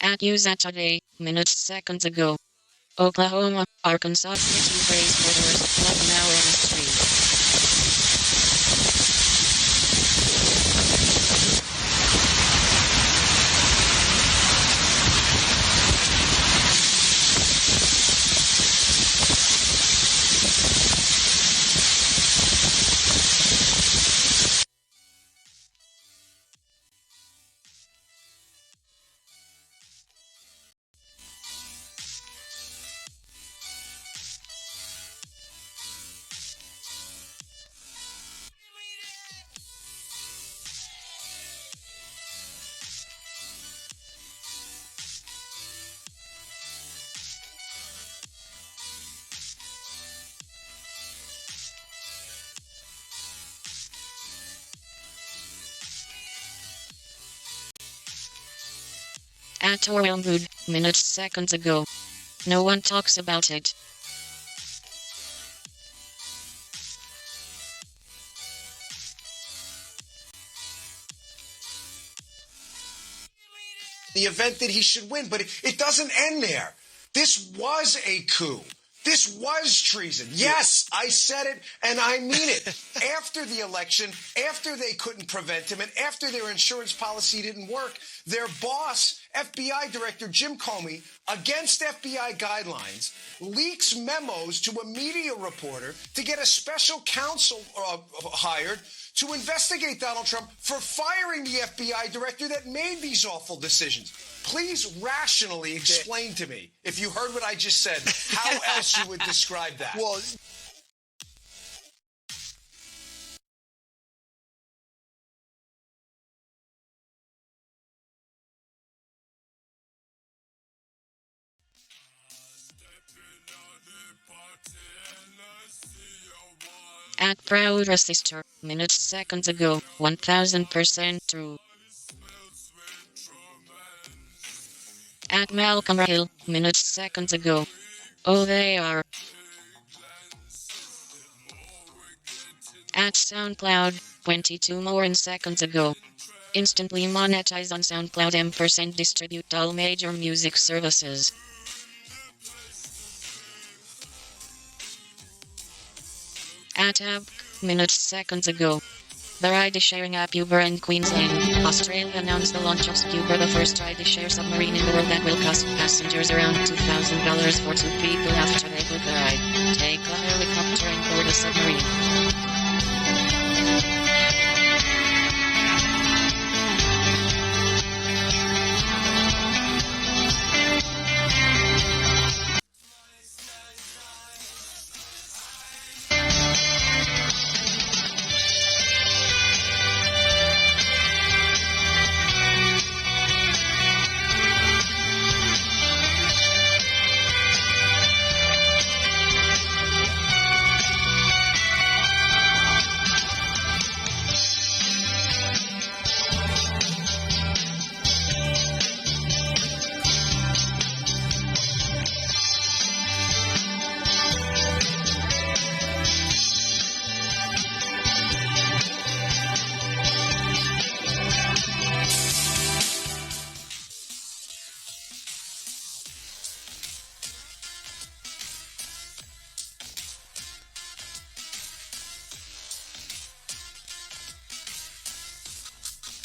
At USA Today, minutes seconds ago. Oklahoma, Arkansas City race voters, love now in the street. At Torelwood, minutes seconds ago. No one talks about it. The event that he should win, but it doesn't end there. This was a coup. This was treason. Yes, I said it, and I mean it. After the election, after they couldn't prevent him, and after their insurance policy didn't work, their boss, FBI Director Jim Comey, against FBI guidelines, leaks memos to a media reporter to get a special counsel hired to investigate Donald Trump for firing the FBI director that made these awful decisions. Please rationally explain to me, if you heard what I just said, how else you would describe that. Well, At Proud Sister, minutes seconds ago, 1000% true. At Malcolm Hill, minutes seconds ago. Oh, they are. At SoundCloud, 22 more seconds ago. Instantly monetize on SoundCloud M% distribute all major music services. At App, minutes seconds ago. The ride-sharing app Uber in Queensland, Australia announced the launch of Scuba, the first ride-share submarine in the world that will cost passengers around $2,000 for 2 people after they book the ride. Take a helicopter and board a submarine.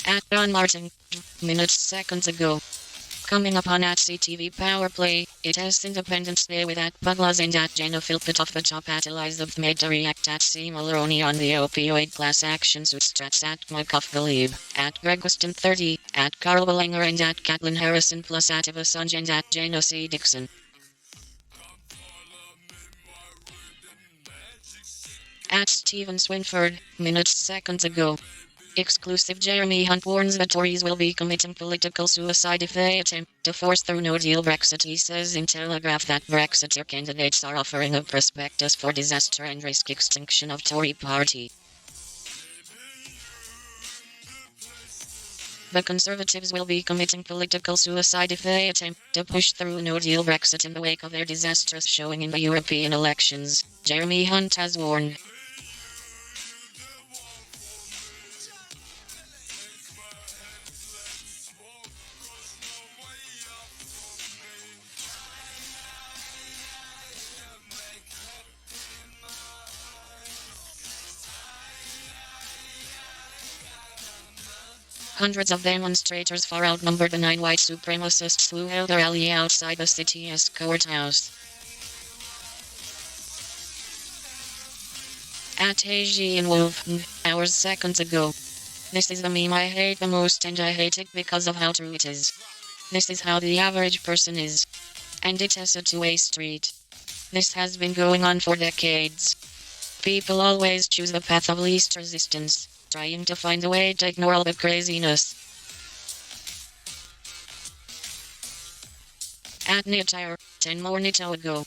At John Martin, minutes seconds ago. Coming up on at CTV Power Play, it has Independence Day with at Puglas and at Jenna Philpott of the top at Elizabeth made to react at C. Maloney on the opioid class action suit strats at McCuff Believe, at Greg Weston 30, at Carl Wallinger and at Caitlin Harrison plus at Eva Sanj and at Jana C. Dixon. At Stephen Swinford, minutes seconds ago. Exclusive Jeremy Hunt warns that Tories will be committing political suicide if they attempt to force through no-deal Brexit. He says in Telegraph that Brexiteer candidates are offering a prospectus for disaster and risk extinction of Tory party. The Conservatives will be committing political suicide if they attempt to push through no-deal Brexit in the wake of their disastrous showing in the European elections, Jeremy Hunt has warned. Hundreds of demonstrators far outnumbered the 9 white supremacists who held a rally outside the city's courthouse. At Asian Wolf, hours seconds ago. This is the meme I hate the most, and I hate it because of how true it is. This is how the average person is. And it has a two-way street. This has been going on for decades. People always choose the path of least resistance, trying to find a way to ignore all the craziness. At Nitire, 10 more Nito ago.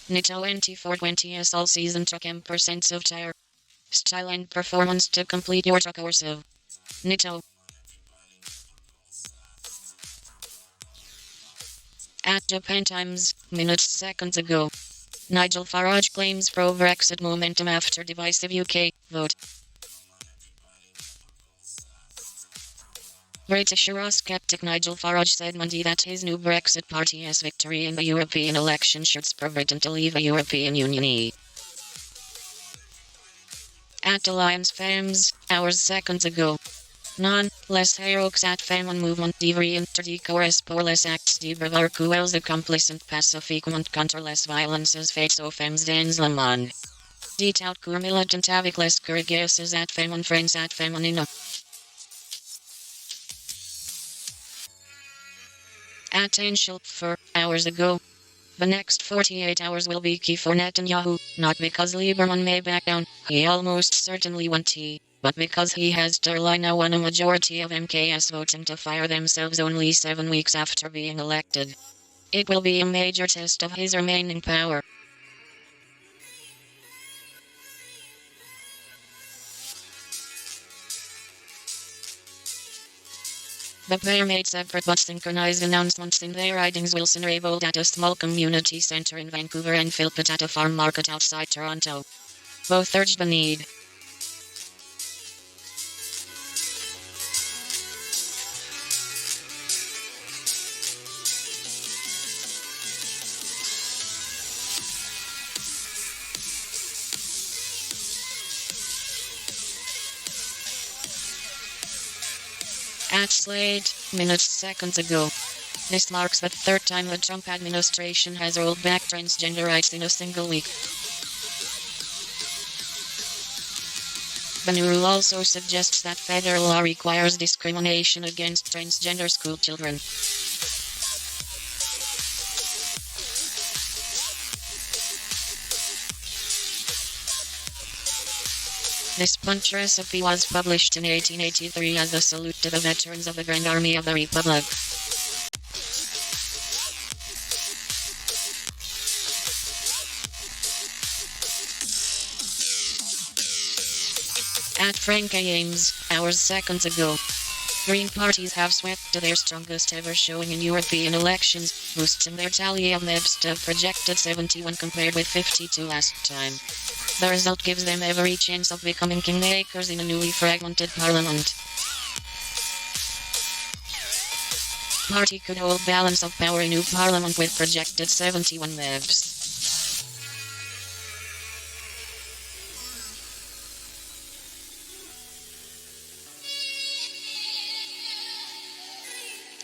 Nito NT420S all season truck M% of tire. Style and performance to complete your truck or so. Nito. At Japan Times, minutes seconds ago. Nigel Farage claims pro-Brexit momentum after divisive UK vote. British Eurosceptic Nigel Farage said Monday that his new Brexit party's victory in the European election should spur Britain to leave the European Union. At Alliance Fams, hours seconds ago. Non, les héros at famine movement devrientre de correspondre les actes de bravoure qu'elles accomplissent pacifiquement contre les violences faites aux femmes dans le monde. Dit out cour militant avec les courageous at famine friends at feminine. At Angel for hours ago. The next 48 hours will be key for Netanyahu, not because Lieberman may back down, he almost certainly won't he, but because he has Turley now won a majority of MKS voting to fire themselves only 7 weeks after being elected. It will be a major test of his remaining power. The pair made separate but synchronized announcements in their ridings. Wilson Raybould at a small community centre in Vancouver and Philpott at a farm market outside Toronto. Both urged the need. At Slate, minutes seconds ago. This marks the third time the Trump administration has rolled back transgender rights in a single week. The new rule also suggests that federal law requires discrimination against transgender school children. This punch recipe was published in 1883 as a salute to the veterans of the Grand Army of the Republic. At Frank Ames, hours seconds ago. Green parties have swept to their strongest ever showing in European elections, boosting their tally of MEPs to a projected 71 compared with 52 last time. The result gives them every chance of becoming kingmakers in a newly fragmented parliament. Party could hold balance of power in new parliament with projected 71 MEPs.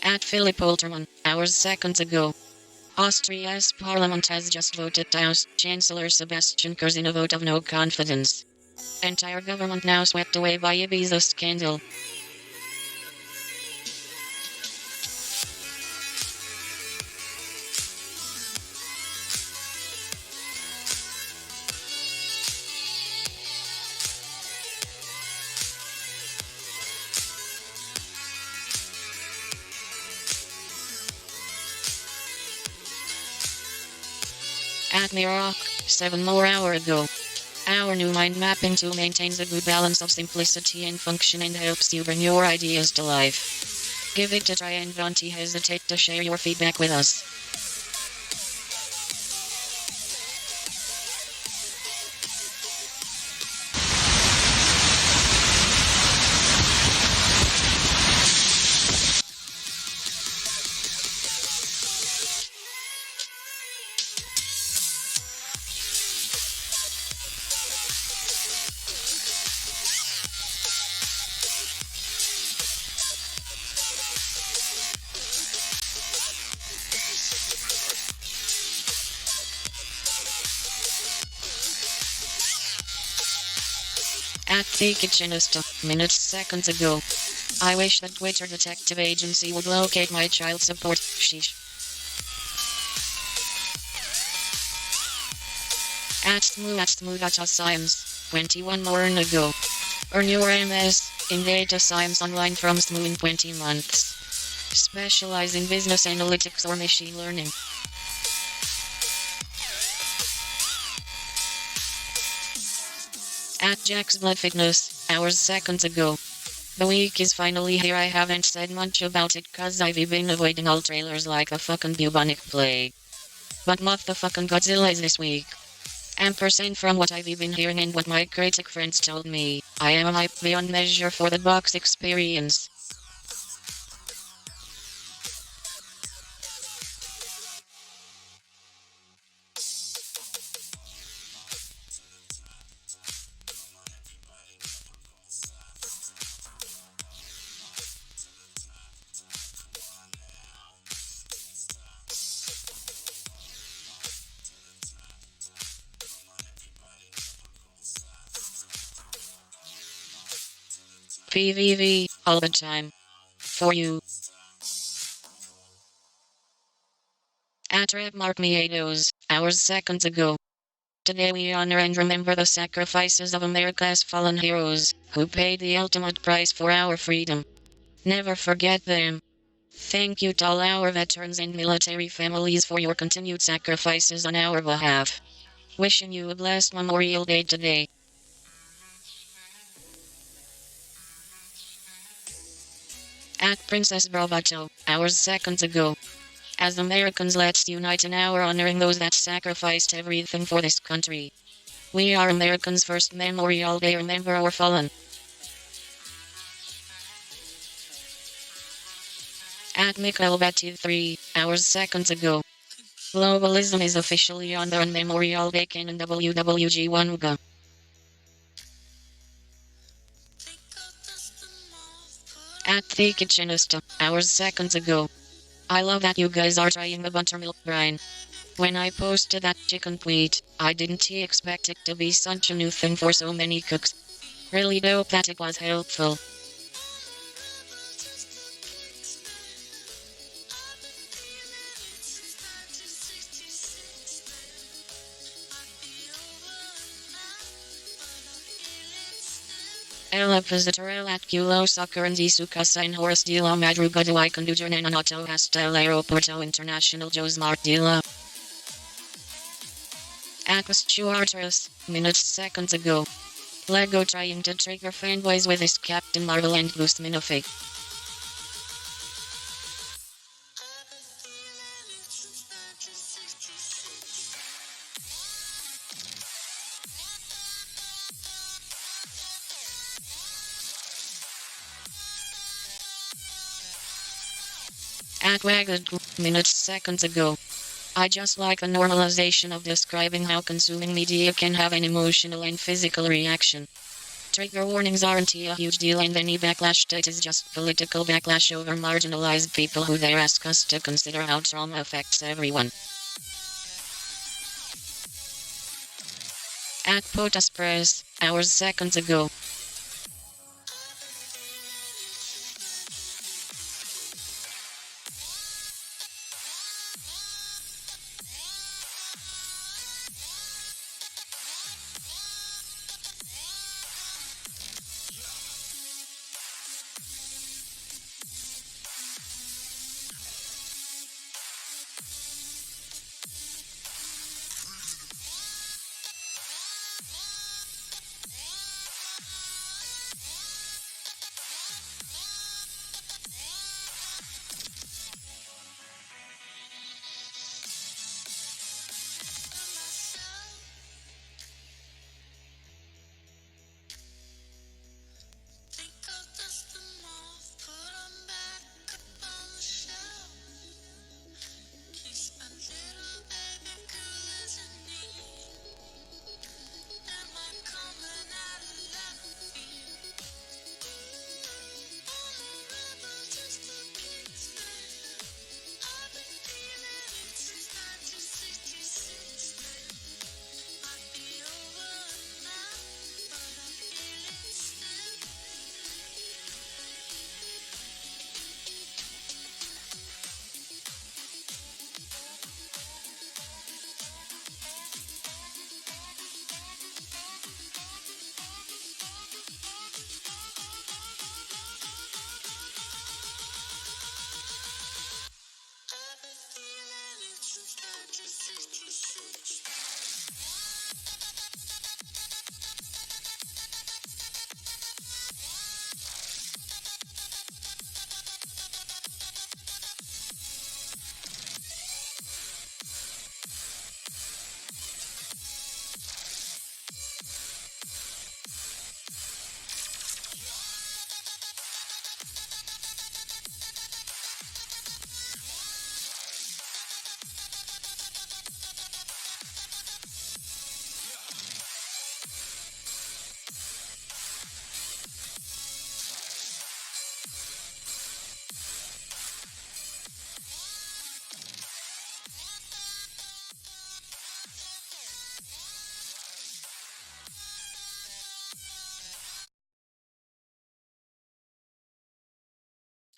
At Philip Oltermann, hours seconds ago. Austria's parliament has just voted to oust Chancellor Sebastian Kurz in a vote of no confidence. Entire government now swept away by Ibiza scandal. At Miroc, 7 more hours ago. Our new mind mapping tool maintains a good balance of simplicity and function and helps you bring your ideas to life. Give it a try and don't hesitate to share your feedback with us. At the kitchenista, minutes seconds ago. I wish that Twitter detective agency would locate my child support. Sheesh. At Data Science, 21 more ago. Earn your MS in data science online from SMU in 20 months. Specialize in business analytics or machine learning. At Jack's Blood Fitness, hours seconds ago. The week is finally here. I haven't said much about it cause I've been avoiding all trailers like the fucking bubonic plague. But motherfucking Godzilla is this week. Ampersand from what I've been hearing and what my critic friends told me, I am hyped beyond measure for the box experience. PVV, all the time. For you. At Rap Mark Miedos, hours seconds ago. Today we honor and remember the sacrifices of America's fallen heroes, who paid the ultimate price for our freedom. Never forget them. Thank you to all our veterans and military families for your continued sacrifices on our behalf. Wishing you a blessed Memorial Day today. At Princess Bravato, hours seconds ago. As Americans, let's unite in our honoring those that sacrificed everything for this country. We are Americans' first Memorial Day. Remember our fallen. At Mikael 3 hours seconds ago. Globalism is officially on the Memorial Day Canon WWG1 At the kitchenista, hours seconds ago. I love that you guys are trying the buttermilk brine. When I posted that chicken tweet, I didn't expect it to be such a new thing for so many cooks. Really dope that it was helpful. Ela Positorel at Culo Soccer and Isuka Sign Horse de la Madrugada I Conducer Nananato hasta el Aeropuerto International Josmar de la Aquas Chuarters, minutes seconds ago. Lego trying to trigger fanboys with his Captain Marvel and Boost Minifig. At Wagged, minutes seconds ago. I just like the normalization of describing how consuming media can have an emotional and physical reaction. Trigger warnings aren't a huge deal and any backlash that is just political backlash over marginalized people who they ask us to consider how trauma affects everyone. At POTUS Press, hours seconds ago.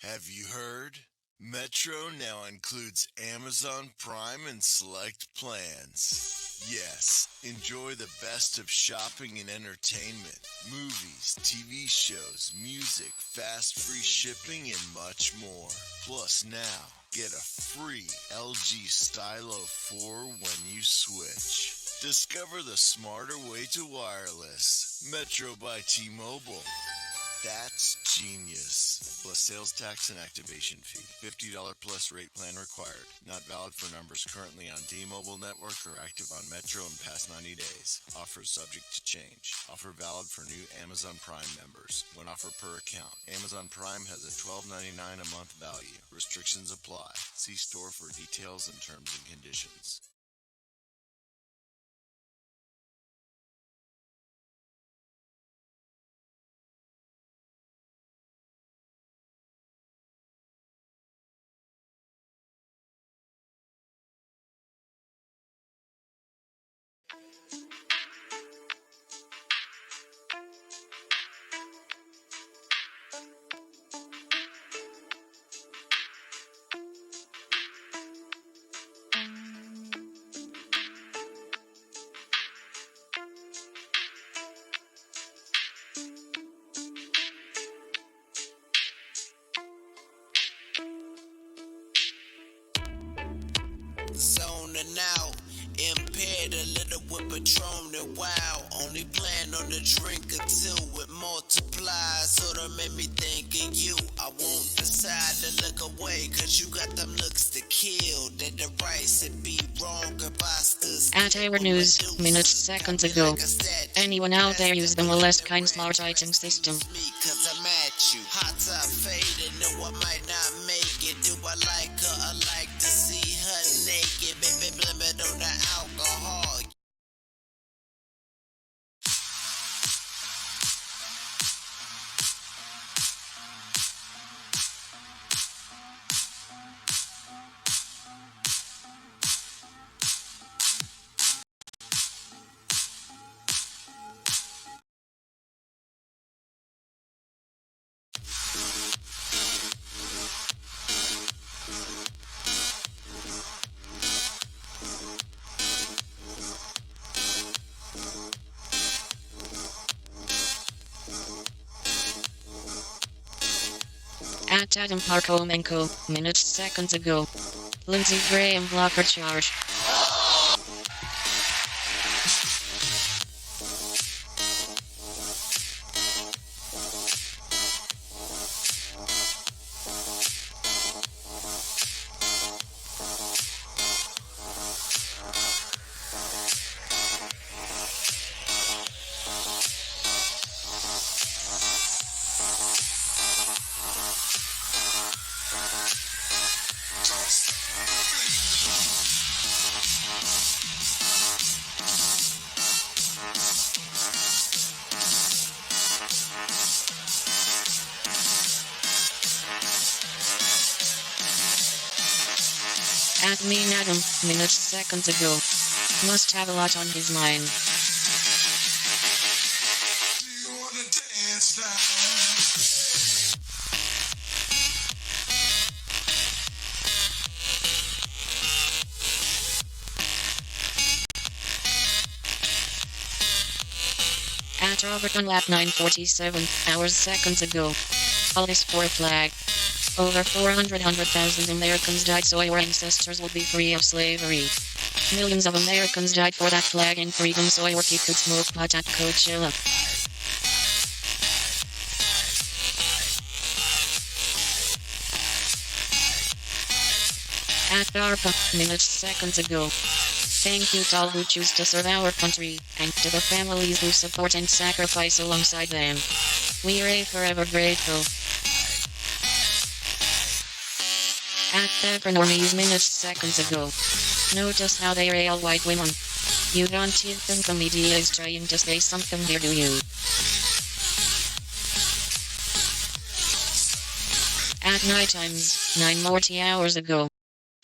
Have you heard? Metro now includes Amazon Prime and select plans. Yes, enjoy the best of shopping and entertainment, movies, TV shows, music, fast free shipping, and much more. Plus now, get a free LG Stylo 4 when you switch. Discover the smarter way to wireless. Metro by T-Mobile. That's genius. Plus sales tax and activation fee. $50 plus rate plan required. Not valid for numbers currently on T-Mobile network or active on Metro in past 90 days. Offer subject to change. Offer valid for new Amazon Prime members. One offer per account. Amazon Prime has a $12.99 a month value. Restrictions apply. See store for details and terms and conditions. Zoning out, impaired a little with Patron and wow. Only plan on the drink until it multiplies. So that made me think of you. I won't decide to look away, cause you got them looks to kill. That the rights would be wrong if I stood At our news, minutes, seconds ago. Anyone out there use the Moleskine smart item system? Cause I'm at you. Hot top faded, no I might not make it. Do I like her? I like to see her naked. Baby, blame it on the alcohol. At Adam Parkomenko, minutes, seconds ago. Lindsey Graham blocker charge. At Mean Adam, minutes, seconds ago. Must have a lot on his mind. You wanna dance now? At Robert Dunlap 947 hours seconds ago. All this for a flag. Over 400,000 Americans died so our ancestors would be free of slavery. Millions of Americans died for that flag and freedom so our kids could smoke pot at Coachella. At DARPA, minutes, seconds ago. Thank you to all who choose to serve our country, and to the families who support and sacrifice alongside them. We are forever grateful. At Pepper Normies, minutes, seconds ago. Notice how they rail white women. You don't think the media is trying to say something here, do you? At Night Times, 9:40 hours ago.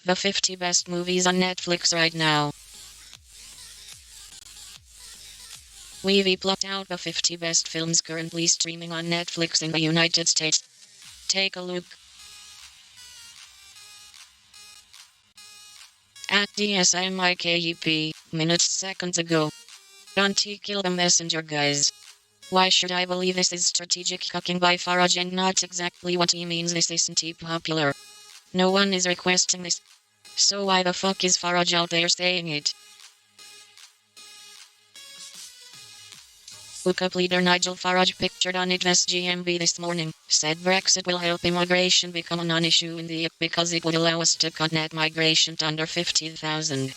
The 50 best movies on Netflix right now. We've plucked out the 50 best films currently streaming on Netflix in the United States. Take a look. At DSMIKEP, minutes seconds ago. Don't kill the messenger, guys. Why should I believe this is strategic cooking by Farage and not exactly what he means? This isn't popular. No one is requesting this. So why the fuck is Farage out there saying it? UKIP leader Nigel Farage, pictured on ITV's GMB this morning, said Brexit will help immigration become a non-issue in the UK because it would allow us to cut net migration to under 50,000.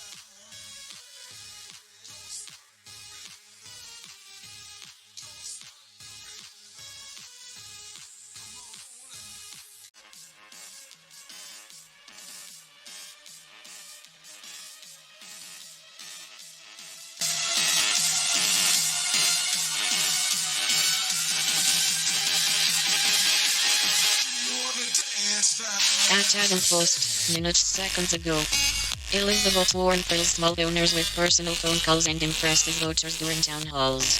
At Adam Post, minutes seconds ago. Elizabeth Warren fills small donors with personal phone calls and impresses voters during town halls.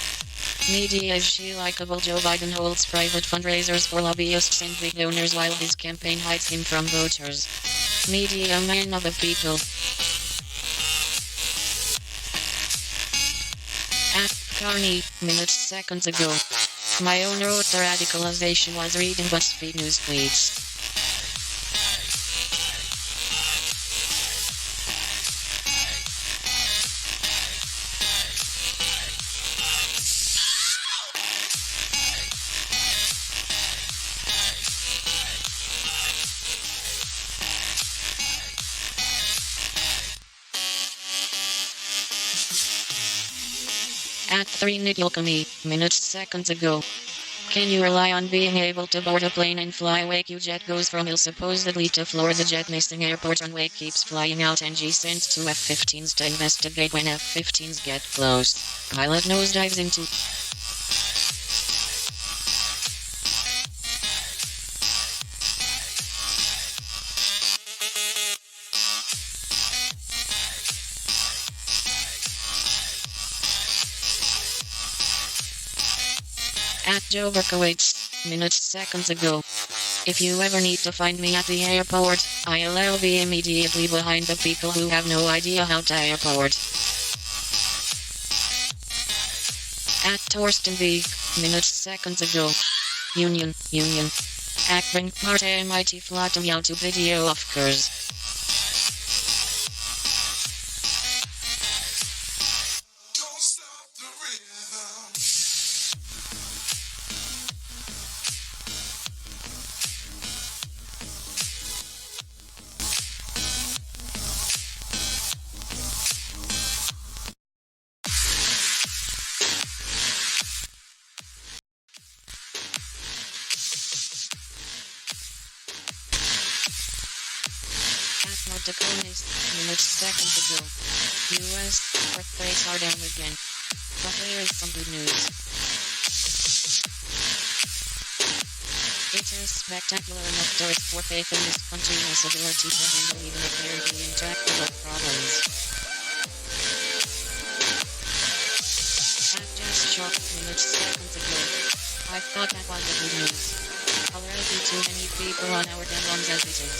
Media is she likable? Joe Biden holds private fundraisers for lobbyists and big donors while his campaign hides him from voters. Media man of the people. At Carney, minutes seconds ago. My own road to radicalization was reading BuzzFeed news tweets. At 3 Nidilkami, minutes seconds ago. Can you rely on being able to board a plane and fly? WakeUjet goes from ill supposedly to Florida jet missing airport runway keeps flying out. NG sends two F-15s to investigate when F-15s get close. Pilot nosedives into At Joe Berkowitz, minutes seconds ago. If you ever need to find me at the airport, I'll be immediately behind the people who have no idea how to airport. At Torsten Beek, minutes seconds ago. Union. Akbring part MIT flatum YouTube video of course. Don't stop the rhythm. At North Dakotas, minutes seconds ago. US birth rates are down again. But there is some good news. It is spectacular enough to restore faith in this country and its ability to handle even apparently intractable problems. At Just Shock, minutes seconds ago. I thought that was the good news. Already too many people on our dead ones as it is.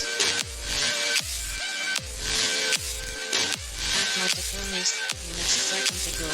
North Dakotas, minutes seconds ago.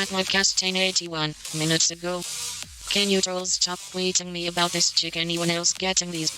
At McCastain81 minutes ago. Can you trolls stop tweeting me about this chick? Anyone else getting these?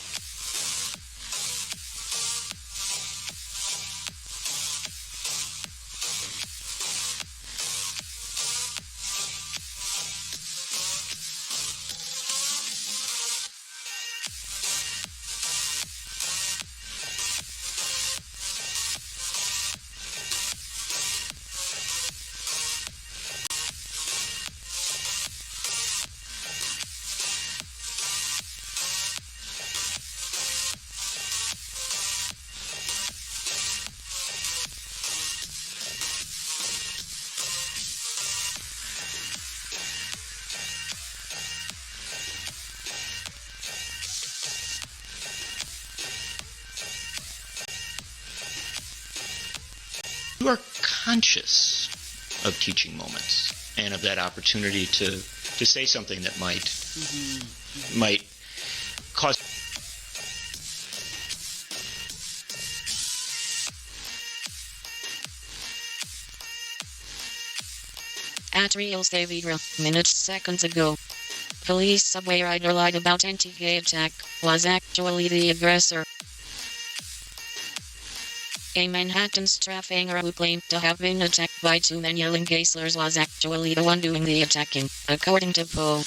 You are conscious of teaching moments and of that opportunity to say something that might cause. At Real Savidra minutes seconds ago. Police subway rider lied about anti-gay attack, was actually the aggressor. A Manhattan straffinger who claimed to have been attacked by two men yelling gay slurs was actually the one doing the attacking, according to Poe.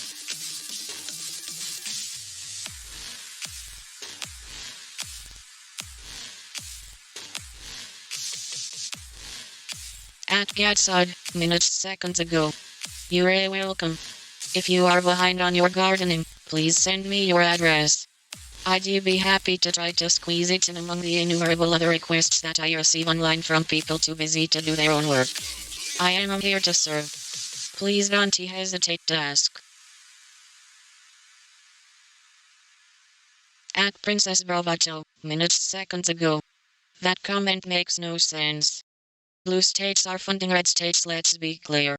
At Gatsod, minutes seconds ago. You're welcome. If you are behind on your gardening, please send me your address. I'd be happy to try to squeeze it in among the innumerable other requests that I receive online from people too busy to do their own work. I am here to serve. Please don't hesitate to ask. At Princess Bravato, minutes seconds ago. That comment makes no sense. Blue states are funding red states, let's be clear.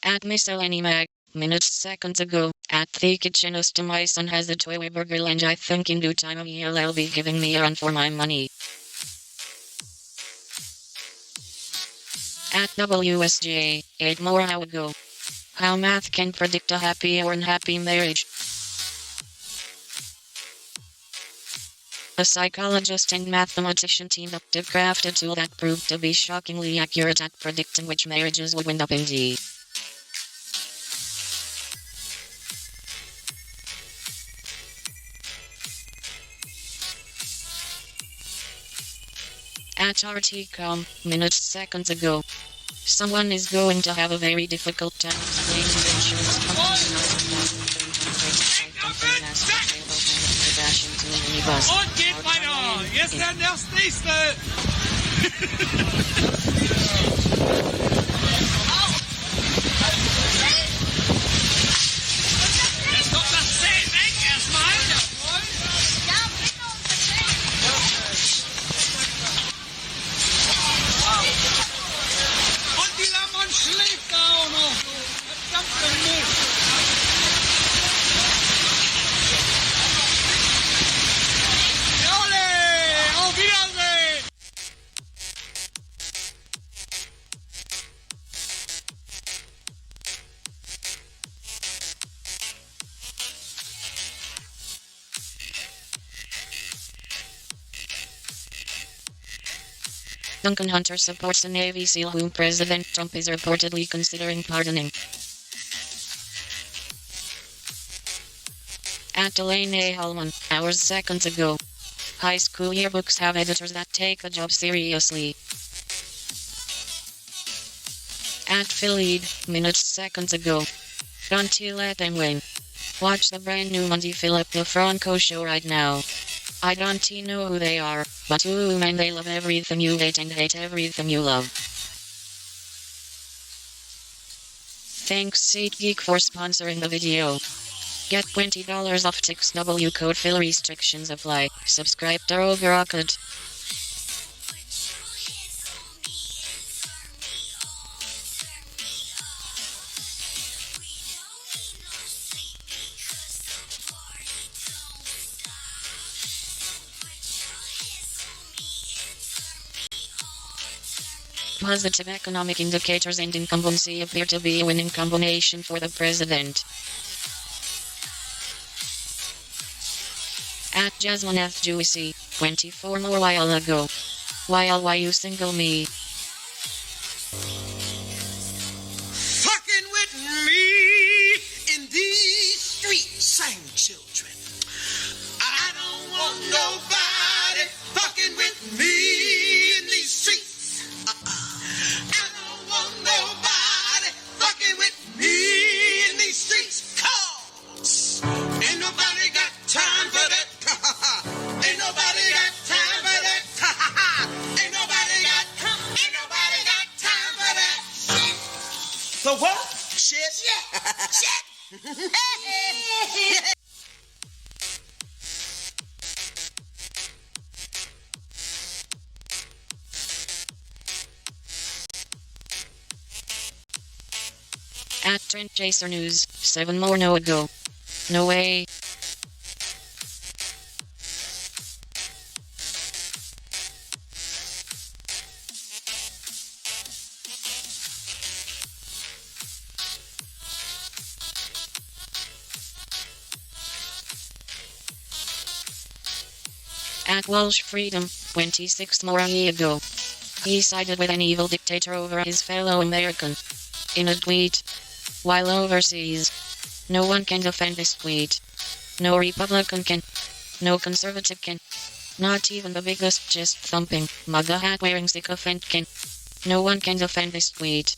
At Miscellany Mag, minutes seconds ago. At the kitchenist, my son has a toy burger and I think in due time he'll be giving me a run for my money. At WSJ, 8 more how ago. How math can predict a happy or unhappy marriage. A psychologist and mathematician teamed up to craft a tool that proved to be shockingly accurate at predicting which marriages would end up in D. At RTCom, minutes seconds ago. Someone is going to have a very difficult time explaining the insurance company's Und geht weiter. Jetzt das nächste. Jetzt kommt das Zeh weg erstmal. Und die Lamont schläft da auch noch. Verdammte Mist. Auf Wiedersehen! Duncan Hunter supports a Navy SEAL whom President Trump is reportedly considering pardoning. At Elaine A. Hallman, hours seconds ago. High school yearbooks have editors that take the job seriously. At Phillied, minutes seconds ago. Don't you let them win. Watch the brand new Monty Philip DeFranco show right now. I don't know who they are, but man, they love everything you hate and hate everything you love. Thanks SeatGeek for sponsoring the video. Get $20 off TixW code Phil, restrictions apply. Subscribe to Roger Rocket. Positive economic indicators and incumbency appear to be a winning combination for the president. At Jasmine F. Juicy, 24 more while ago. While why you single me? Fucking with me in these streets, sing children. I don't want nobody fucking with me in these streets. I don't want nobody fucking with me in these streets. 'Cause ain't nobody got time for that. Ain't nobody got time for that. Ain't nobody got time for that. The what? Shit. Shit. At Trent Chaser News, 7 more no ago. No way. At Walsh Freedom, 26 more a year ago. He sided with an evil dictator over his fellow American. In a tweet. While overseas. No one can defend this tweet. No Republican can. No conservative can. Not even the biggest chest-thumping, MAGA hat-wearing sycophant can. No one can defend this tweet.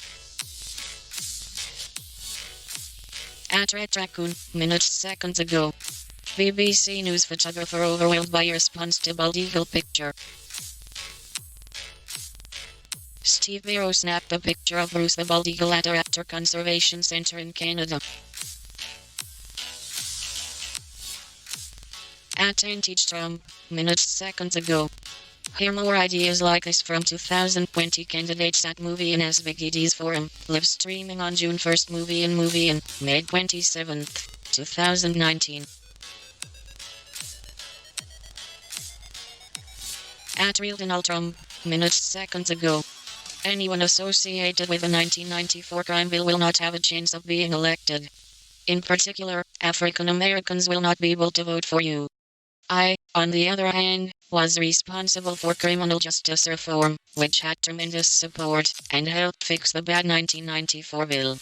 At Red Raccoon, minutes seconds ago. BBC News photographer overwhelmed by response to bald eagle picture. Steve Biro snapped a picture of Bruce the bald eagle at a raptor conservation center in Canada. At Anti-Trump, minutes seconds ago. Hear more ideas like this from 2020 candidates at Movie and SBGD's forum, live streaming on June 1st Movie and May 27th, 2019. At Real Donald Trump, minutes seconds ago. Anyone associated with the 1994 crime bill will not have a chance of being elected. In particular, African Americans will not be able to vote for you. I, on the other hand, was responsible for criminal justice reform, which had tremendous support, and helped fix the bad 1994 bill.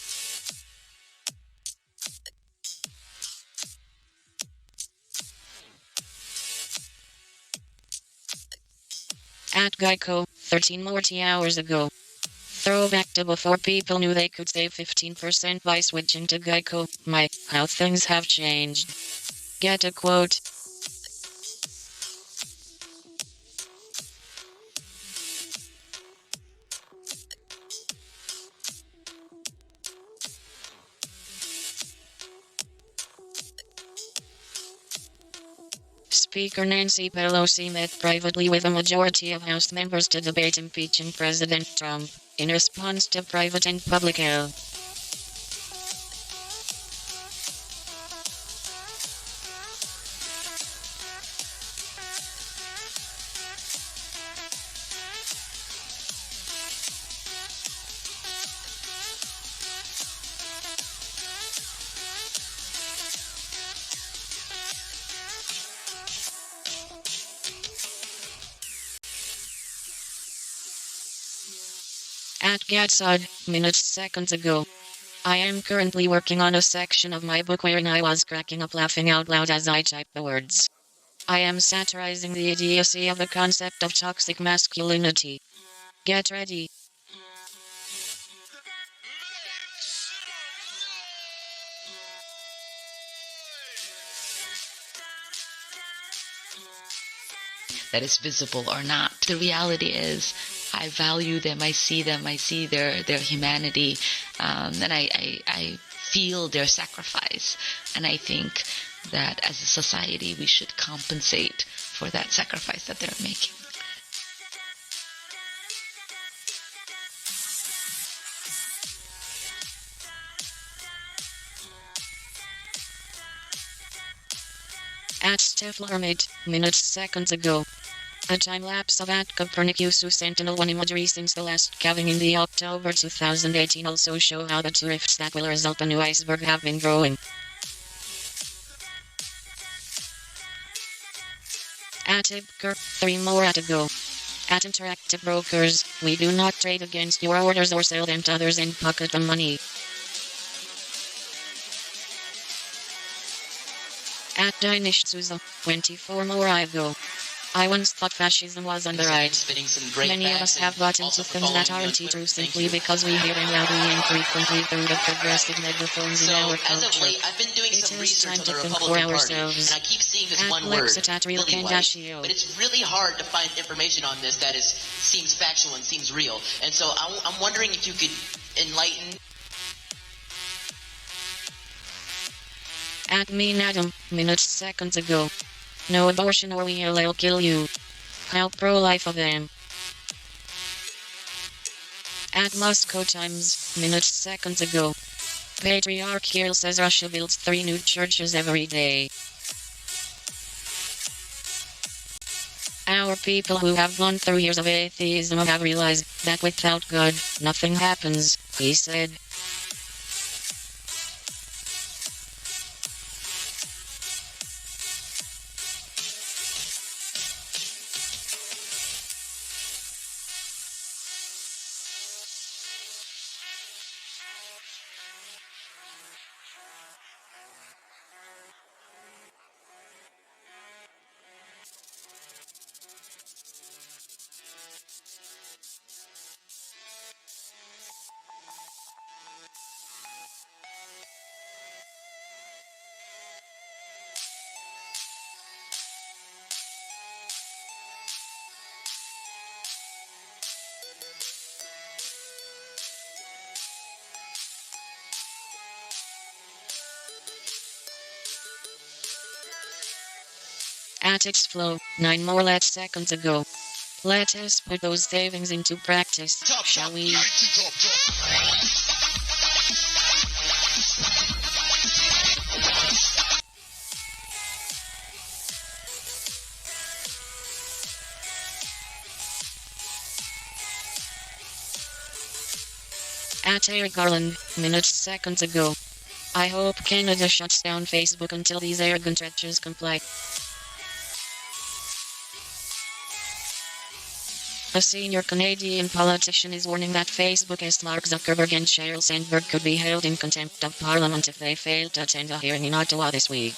At Geico, 13 more hours ago. Throwback to before people knew they could save 15% by switching to Geico. How things have changed. Get a quote. Speaker Nancy Pelosi met privately with a majority of House members to debate impeaching President Trump, in response to private and public health. At Gatsod, minutes seconds ago. I am currently working on a section of my book wherein I was cracking up laughing out loud as I type the words. I am satirizing the idiocy of the concept of toxic masculinity. Get ready. That is visible or not. The reality is, I value them, I see their humanity, and I feel their sacrifice. And I think that as a society, we should compensate for that sacrifice that they're making. At Steph Lermit, minutes seconds ago. A time-lapse of at Copernicus Sentinel-1 imagery since the last calving in the October 2018 also show how the two rifts that will result a new iceberg have been growing. At Ibker, 3 more to go. At Interactive Brokers, we do not trade against your orders or sell them to others and pocket the money. At Danish Souza, 24 more I go. I once thought fascism was on the rise. Many of us have bought into things that aren't true simply because we hear them loudly and frequently through the progressive megaphones in our culture. It is time to think for ourselves. And I keep seeing this At one word, Lexit at Real Lily White, Kardashian. but it's really hard to find information on this that seems factual and seems real. And so I'm wondering if you could enlighten. At me Adam, minutes seconds ago. No abortion or we'll kill you. How pro-life of them. At Moscow Times, minutes seconds ago. Patriarch Kirill says Russia builds 3 new churches every day. Our people who have gone through years of atheism have realized that without God, nothing happens, he said. At its flow, 9 more seconds ago. Let us put those savings into practice, shall we? At Eric Garland, minutes seconds ago. I hope Canada shuts down Facebook until these arrogant wretches comply. A senior Canadian politician is warning that Facebook's Mark Zuckerberg and Sheryl Sandberg could be held in contempt of Parliament if they fail to attend a hearing in Ottawa this week.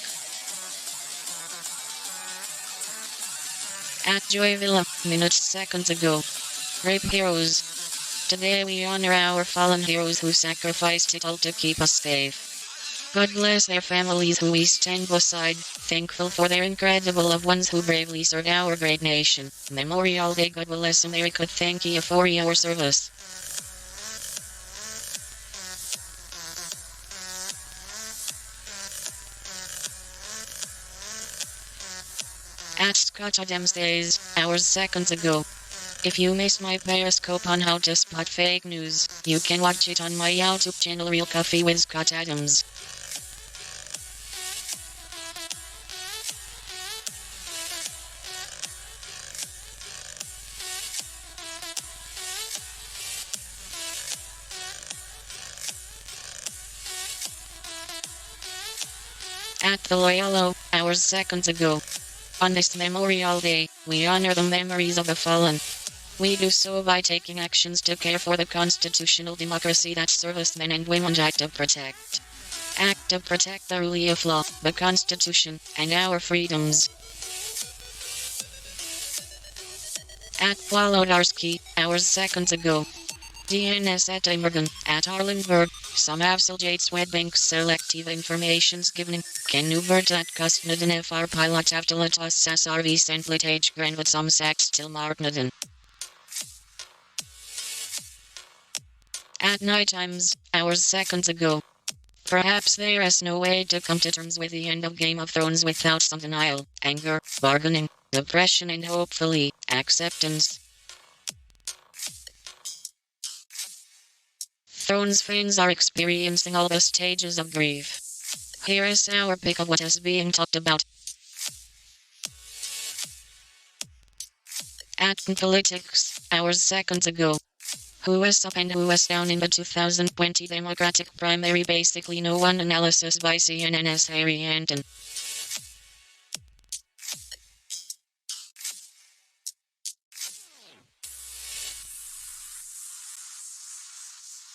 At Joy Villa, minutes seconds ago. Rape heroes. Today we honor our fallen heroes who sacrificed it all to keep us safe. God bless their families who we stand beside, thankful for their incredible loved ones who bravely served our great nation. Memorial Day. God bless America. Thank you for your service. At Scott Adams Days, hours seconds ago. If you missed my Periscope on how to spot fake news, you can watch it on my YouTube channel Real Coffee with Scott Adams. At the Loyalo, hours seconds ago. On this Memorial Day, we honor the memories of the fallen. We do so by taking actions to care for the constitutional democracy that servicemen and women act to protect. Act to protect the rule of law, the Constitution, and our freedoms. At Wolodarski, hours seconds ago. DNS at Immergen, at Arlenberg, some absolute Swedbank selective informations given, can Ubert at Kustnaden FR pilot Avtalatas SRV Sentlit H Granvat some Sax till Marknaden. At night times, hours seconds ago. Perhaps there is no way to come to terms with the end of Game of Thrones without some denial, anger, bargaining, depression and hopefully, acceptance. Thrones fans are experiencing all the stages of grief. Here is our pick of what is being talked about. At Politics, hours seconds ago. Who is up and who is down in the 2020 Democratic primary? Basically no one. Analysis by CNN's Harry Anton.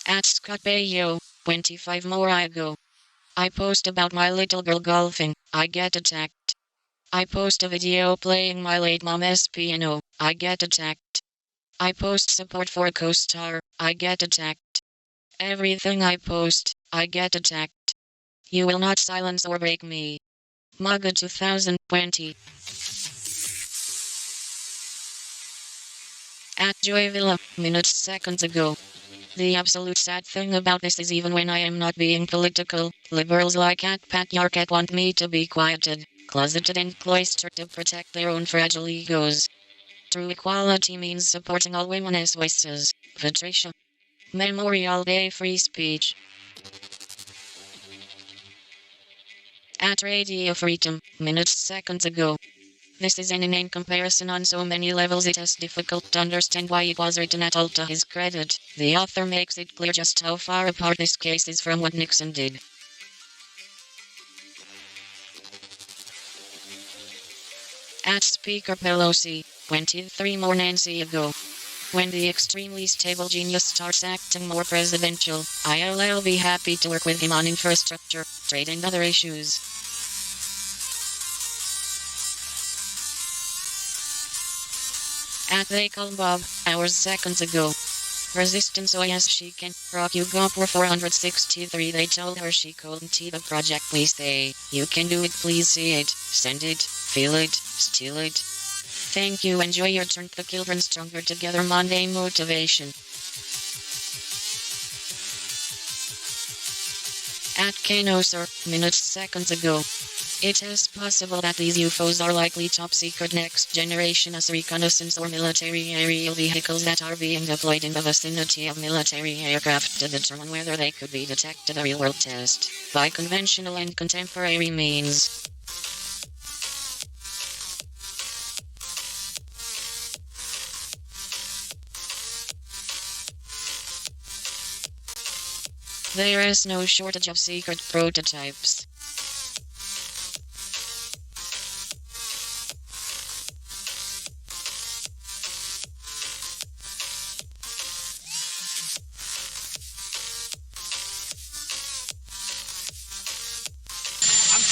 At Scott Bayo, 25 more ago. I post about my little girl golfing, I get attacked. I post a video playing my late mom's piano, I get attacked. I post support for a co-star, I get attacked. Everything I post, I get attacked. You will not silence or break me. MAGA 2020. At Joy Villa, minutes seconds ago. The absolute sad thing about this is even when I am not being political, liberals like at Pat Yarkett want me to be quieted, closeted and cloistered to protect their own fragile egos. True equality means supporting all women as voices. Patricia. Memorial Day free speech. At Radio Freedom, minutes seconds ago. This is an inane comparison on so many levels it is difficult to understand why it was written at all to his credit. The author makes it clear just how far apart this case is from what Nixon did. At Speaker Pelosi, 23 more Nancy ago. When the extremely stable genius starts acting more presidential, I'll be happy to work with him on infrastructure, trade and other issues. At They Call Bob, hours seconds ago. Resistance, oh yes she can, rock you go for 463. They told her she couldn't see the project. Please say, you can do it, please see it, send it, feel it, steal it. Thank you, enjoy your turn. The children stronger together Monday motivation. At Kanoser, minutes seconds ago. It is possible that these UFOs are likely top secret next generation as reconnaissance or military aerial vehicles that are being deployed in the vicinity of military aircraft to determine whether they could be detected. A real world test by conventional and contemporary means. There is no shortage of secret prototypes.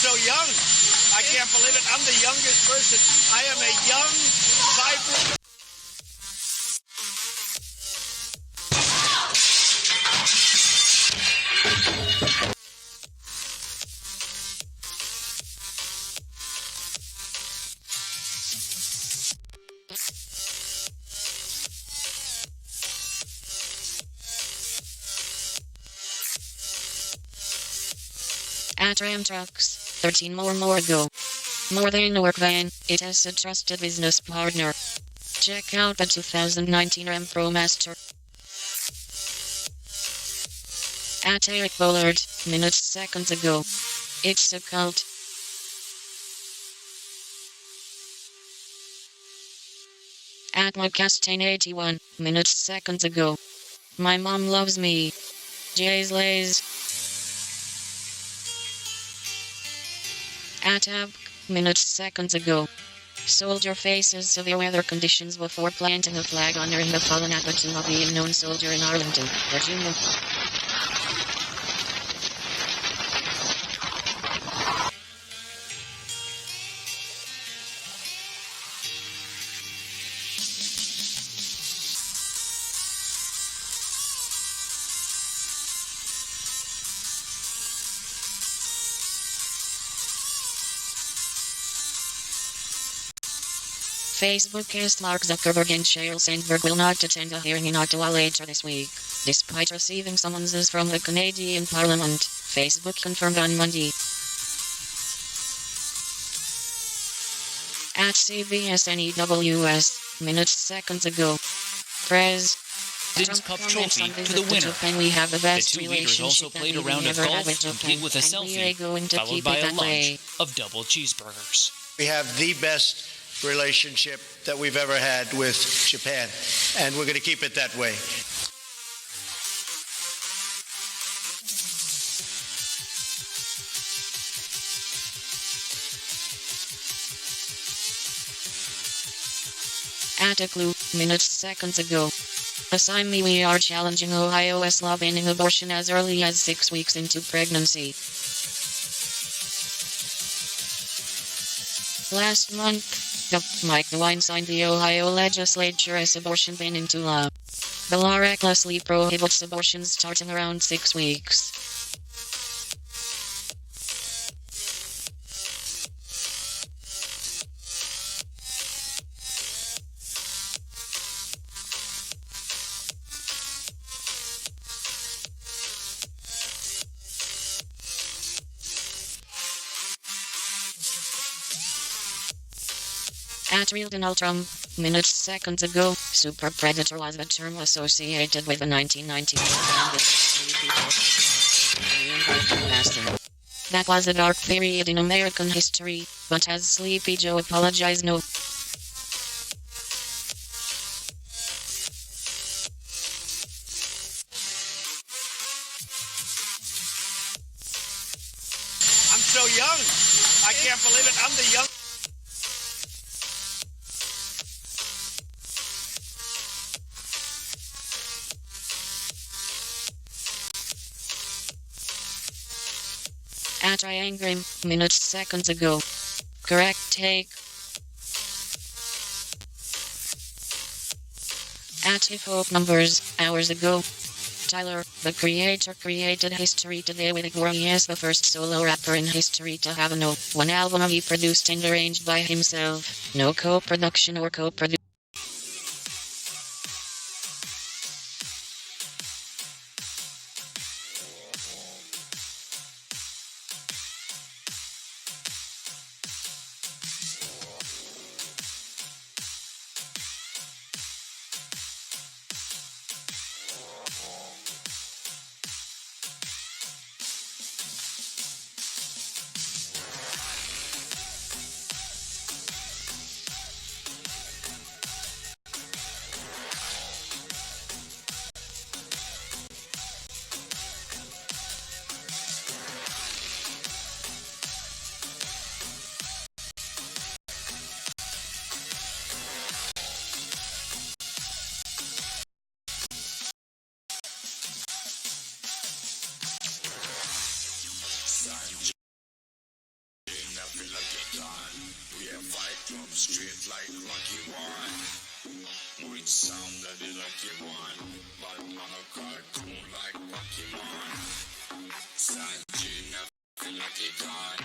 So young. I can't believe it. I'm the youngest person. I am a young, vibrant. At Ram Trucks, 13 more ago. More than a work van, it has a trusted business partner. Check out the 2019 Ram ProMaster. At Eric Bullard, minutes seconds ago. It's a cult. At McCastain 81, minutes seconds ago. My mom loves me. Jay's Lays. At Ab, minutes seconds ago. Soldier faces severe weather conditions before planting a flag honoring the fallen at the tomb of the unknown soldier in Arlington, Virginia. Facebook guest Mark Zuckerberg and Sheryl Sandberg will not attend a hearing in Ottawa later this week, despite receiving summonses from the Canadian Parliament, Facebook confirmed on Monday. At CBS NEWS, minutes seconds ago. President's Cup trophy to the winner. We have the best The two leaders also played a round of golf, complete with a selfie, followed by a lunch of double cheeseburgers. We have the best relationship that we've ever had with Japan, and we're going to keep it that way. At a clue, minutes, seconds ago. Assign me, we are challenging Ohio's law banning abortion as early as 6 weeks into pregnancy. Last month, Mike DeWine signed the Ohio legislature's abortion ban into law. The law recklessly prohibits abortions starting around 6 weeks. At Real Donald Trump, minutes, seconds ago, super predator was the term associated with the 1991 disaster. That was a dark period in American history, but has Sleepy Joe apologized? No. I'm so young. I can't believe it. I'm the young. At Triangram, minutes, seconds ago. Correct take. At Hip Hop Numbers, hours ago. Tyler, the Creator, created history today with Igor as the first solo rapper in history to have one album he produced and arranged by himself. No co-production or co-production. Straight like Rocky One. Which sound that the lucky one, but on a cartoon like Pokemon. Sanjay, nothing like a gun.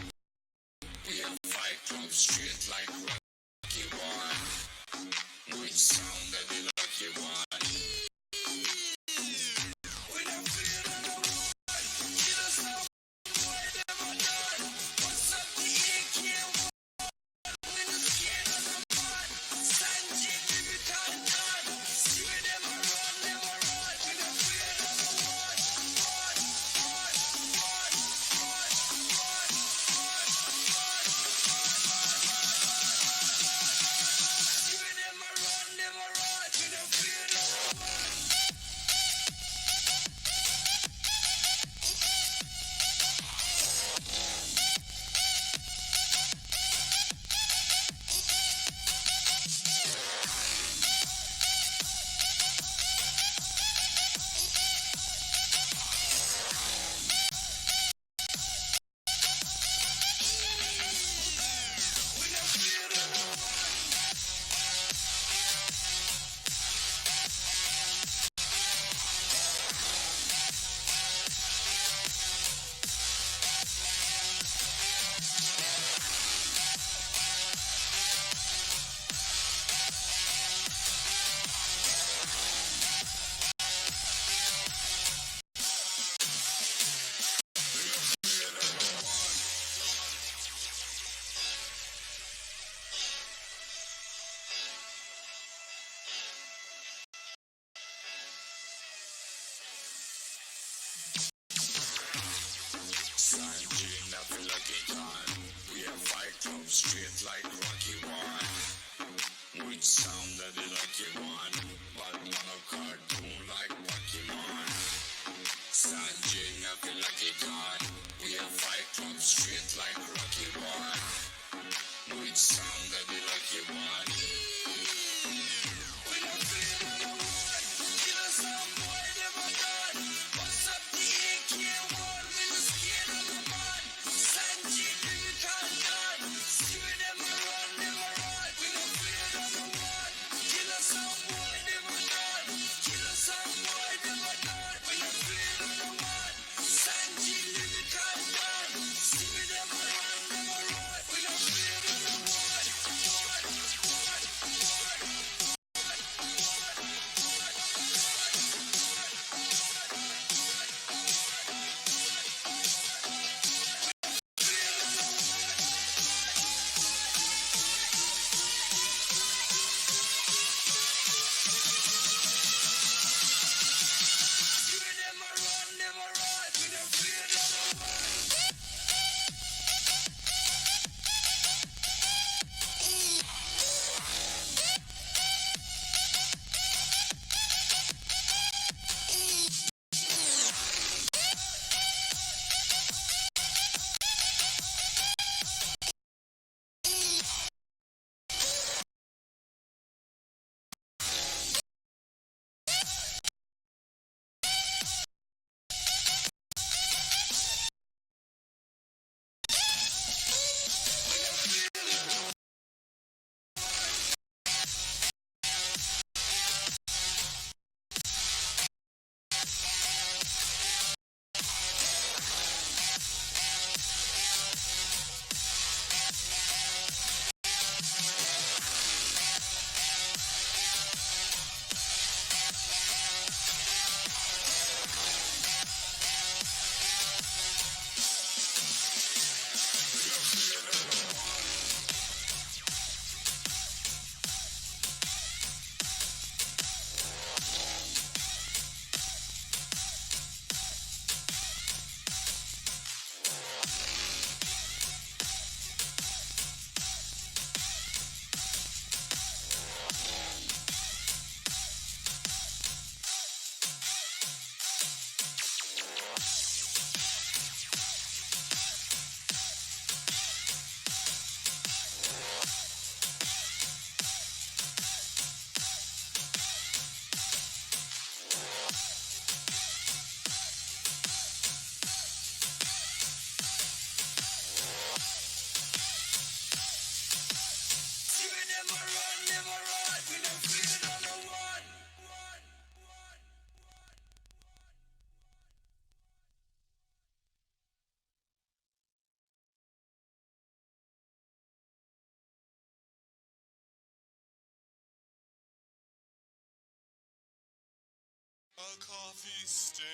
We have Fight Club straight like Rocky One. Which sound that the lucky one. Sanjay, nothing like a gun. We have Fight Club straight like Rocky One. Which sound that you like you want? But on a cartoon like Pokemon. Sanjay, nothing like it gone. We have Fight Club straight like Rocky One. Which sound that you like you want? We don't feel no one. Kill us some boy, never done. What's up the AK-1? We the skin of the mud. Sanjay, lyrical gun. See me never run, never run. We don't feel no one. Kill us some boy, never done. Kill us some boy, never done. We don't feel no one. Sanjay, lyrical gun. See me never run, never run. We don't feel no one. A coffee stain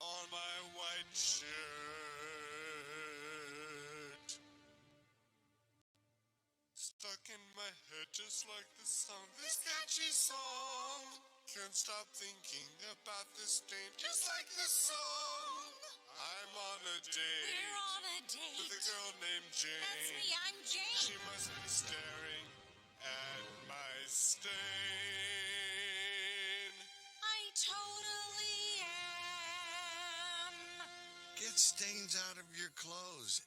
on my white shirt. Stuck in my head just like the song, this catchy song. Can't stop thinking about this stain just like the song. I'm on a date. We're on a date. With a girl named Jane. That's me, I'm Jane. She must be staring at my stain. I totally am. Get stains out of your clothes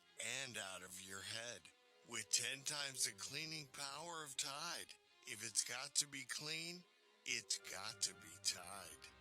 and out of your head with 10 times the cleaning power of Tide. If it's got to be clean, it's got to be Tide.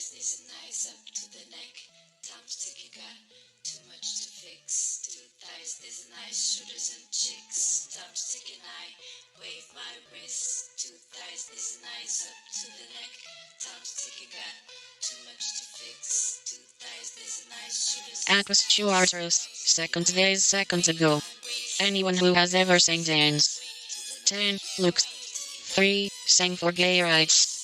thighs is nice up to the neck. Thumbstick, you got too much to fix. Two thighs is nice, shoulders and chicks. Thumbstick and I wave my wrist. Two thighs is nice up to the neck. Thumbstick, you got too much to fix. Two thighs is nice, shoulders and Aquas Chuartros, seconds ago. Anyone who has ever sang dance. 10, Luke. 3, sang for gay rights.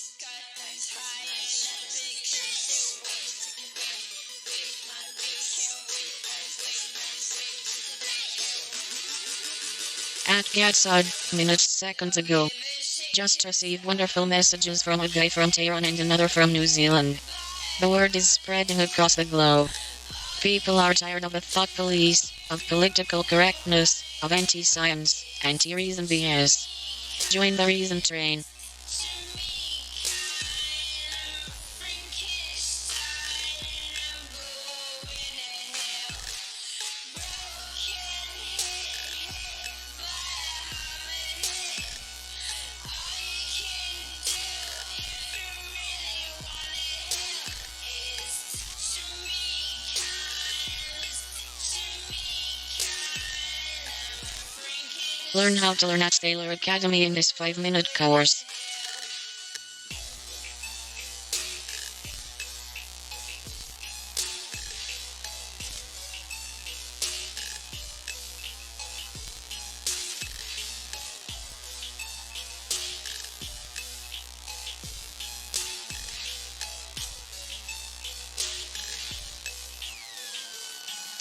At Gatsod, minutes seconds ago. Just received wonderful messages from a guy from Tehran and another from New Zealand. The word is spreading across the globe. People are tired of the thought police, of political correctness, of anti-science, anti-reason BS. Join the reason train. Learn how to learn at Taylor Academy in this 5-minute course.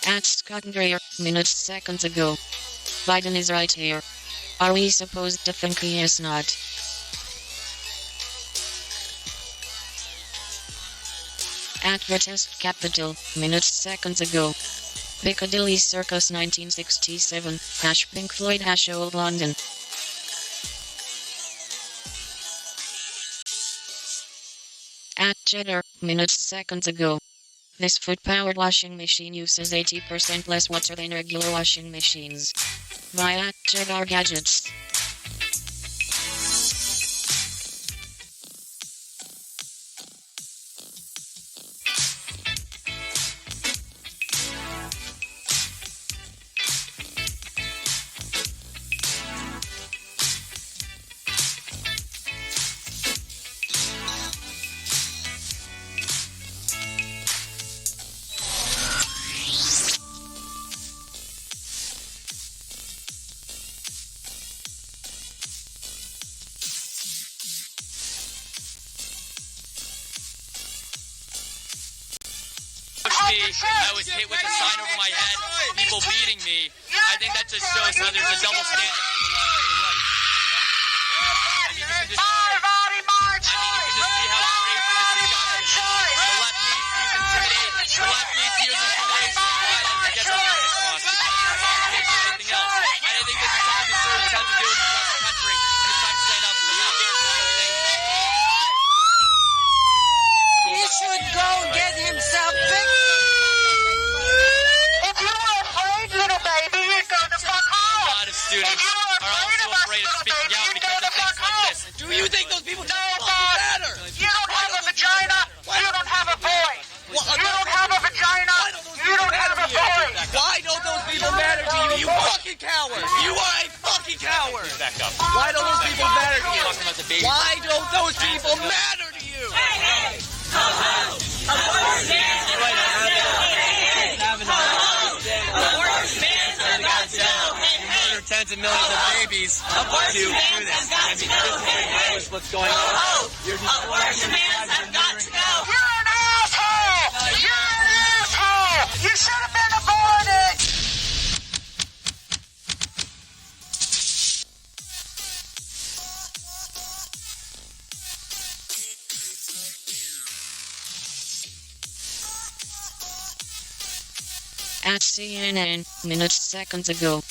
At Scott and Greer, minutes seconds ago. Biden is right here. Are we supposed to think he is not? At Grotesque Capital, minutes seconds ago. Piccadilly Circus 1967, hash Pink Floyd hash Old London. At Cheddar, minutes seconds ago. This foot-powered washing machine uses 80% less water than regular washing machines. Via Cheddar Gadgets. I was hit with a sign over my head, people beating me. I think that just shows how there's a double standard from the left and the right. You know? I mean, you can just see how crazy this has gotten. The left needs to use intimidation. The left needs to use intimidation and violence to get their point across. They can't do anything else. And I think this is something conservatives have to do across the country. And it's time to stand up for that. He should go get himself fixed. Students are also afraid of speaking out because of things like this. Do you think those people don't matter? You don't have a vagina. You don't have a voice. You don't have a vagina. You don't have a voice. Why don't those people matter to you? You fucking coward. You are a fucking coward. Back up. Why don't those people matter to you? Talking about the baby. Why don't those people matter to you? Hey, tens of millions of babies to do this. I mean, this is what's going on. You're just Abortion-mans have got to go. You're an asshole. You're an asshole. You should have been aborted. At CNN, minutes seconds ago.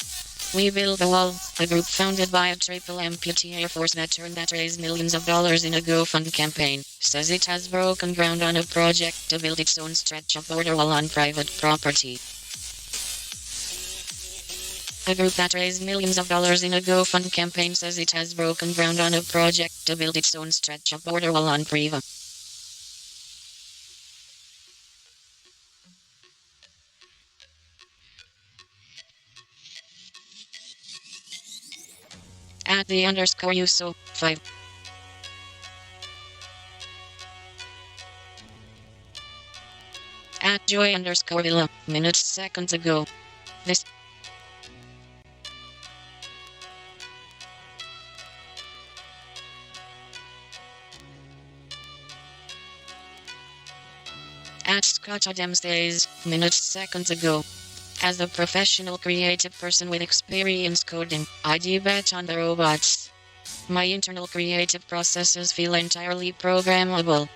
We Build the Wall, a group founded by a triple amputee Air Force veteran that raised millions of dollars in a GoFund campaign, says it has broken ground on a project to build its own stretch of border wall on private property. A group that raised millions of dollars in a GoFund campaign says it has broken ground on a project to build its own stretch of border wall on private The underscore Uso 5. At Joy underscore Villa, minutes seconds ago. This. At Scott Adams Days, minutes seconds ago. As a professional creative person with experience coding, I debate on the robots. My internal creative processes feel entirely programmable.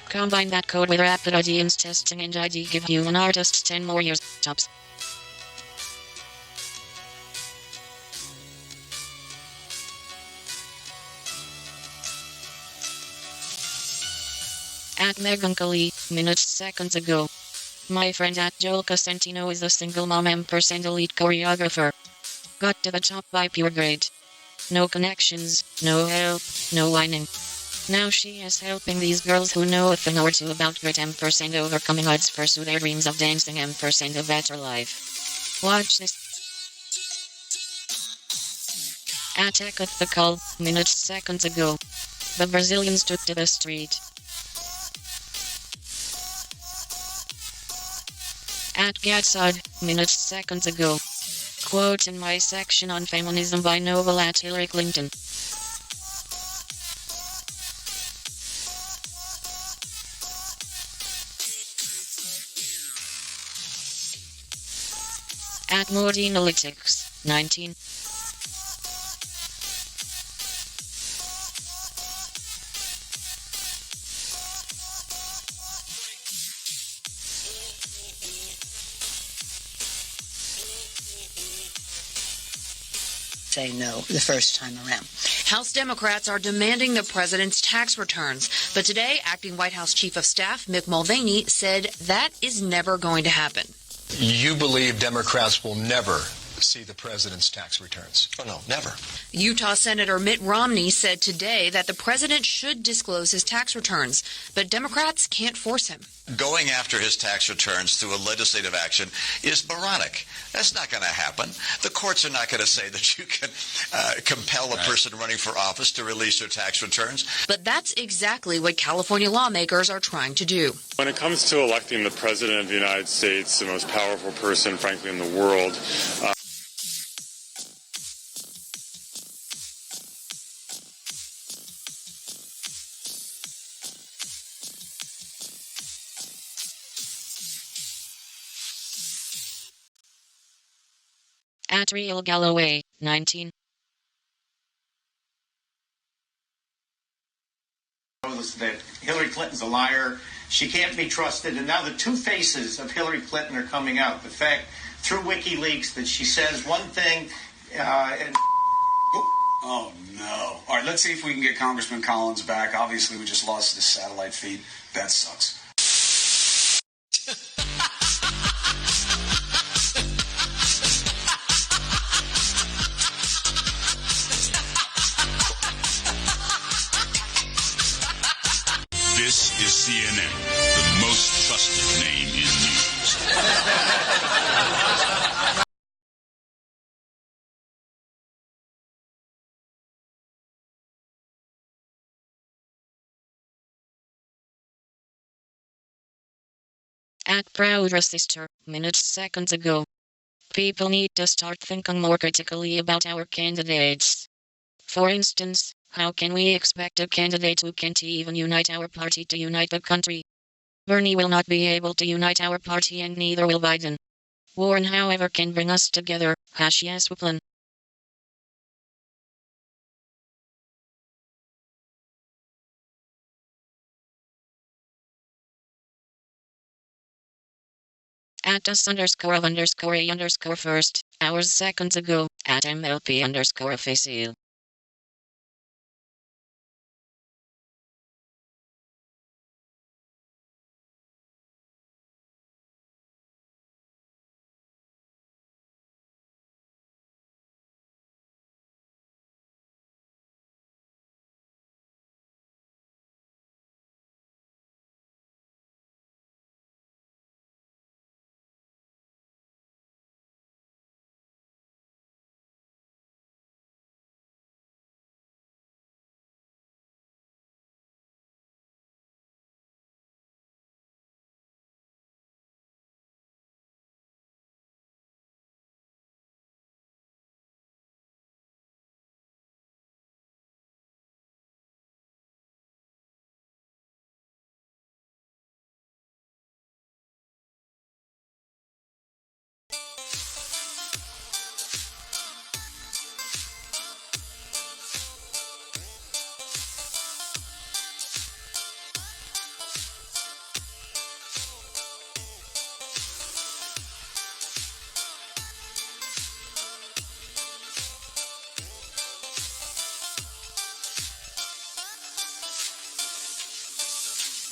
Combine that code with rapid audience testing and I'd give human artists 10 more years, tops. At Megan Cully, minutes seconds ago. My friend at Joel Cosentino is a single mom and elite choreographer. Got to the top by pure grade. No connections, no help, no whining. Now she is helping these girls who know a thing or two about grit and overcoming odds pursue their dreams of dancing and a better life. Watch this. At Echoth the Call, minutes seconds ago. The Brazilians took to the street. At Gatsod, minutes seconds ago. Quote in my section on feminism by Noble at Hillary Clinton. At Moody Analytics, 19. Say no the first time around. House Democrats are demanding the president's tax returns. But today, acting White House Chief of Staff Mick Mulvaney said that is never going to happen. You believe Democrats will never see the president's tax returns? Oh, no, never. Utah Senator Mitt Romney said today that the president should disclose his tax returns, but Democrats can't force him. Going after his tax returns through a legislative action is moronic. That's not going to happen. The courts are not going to say that you can compel a person running for office to release their tax returns. But that's exactly what California lawmakers are trying to do. When it comes to electing the president of the United States, the most powerful person, frankly, in the world, At Real Galloway, 19. That Hillary Clinton's a liar. She can't be trusted. And now the two faces of Hillary Clinton are coming out. The fact through WikiLeaks that she says one thing and... Oh, no. All right, let's see if we can get Congressman Collins back. Obviously, we just lost his satellite feed. That sucks. This is CNN, the most trusted name in news. At Proud Sister, minutes seconds ago. People need to start thinking more critically about our candidates. For instance, how can we expect a candidate who can't even unite our party to unite the country? Bernie will not be able to unite our party and neither will Biden. Warren, however, can bring us together. Yes, we plan. At us _a_ first, hours seconds ago, at MLP _official.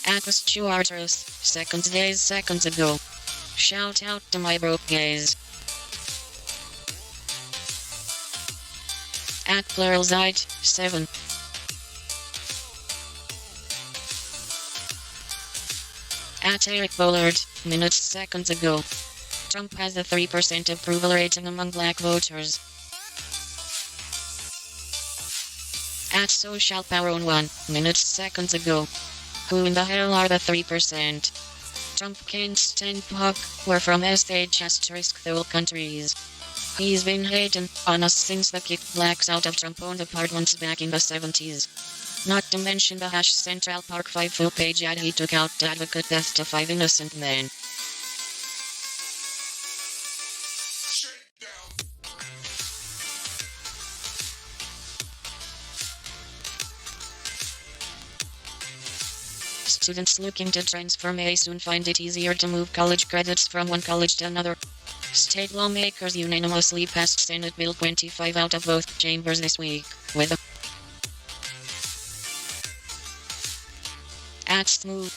At Stuarters, seconds ago. Shout out to my broke gays. At Pluralzite, 7. At Eric Bollard, seconds ago. Trump has a 3% approval rating among black voters. At Social Power on 1, seconds ago. Who in the hell are the 3%? Trump can't stand puck, we're from SH** third countries. He's been hating on us since the kicked blacks out of Trump-owned apartments back in the 70s. Not to mention the Central Park 5 full-page ad he took out to advocate death to 5 innocent men. Students looking to transfer may soon find it easier to move college credits from one college to another. State lawmakers unanimously passed Senate Bill 25 out of both chambers this week, with a at Smooth.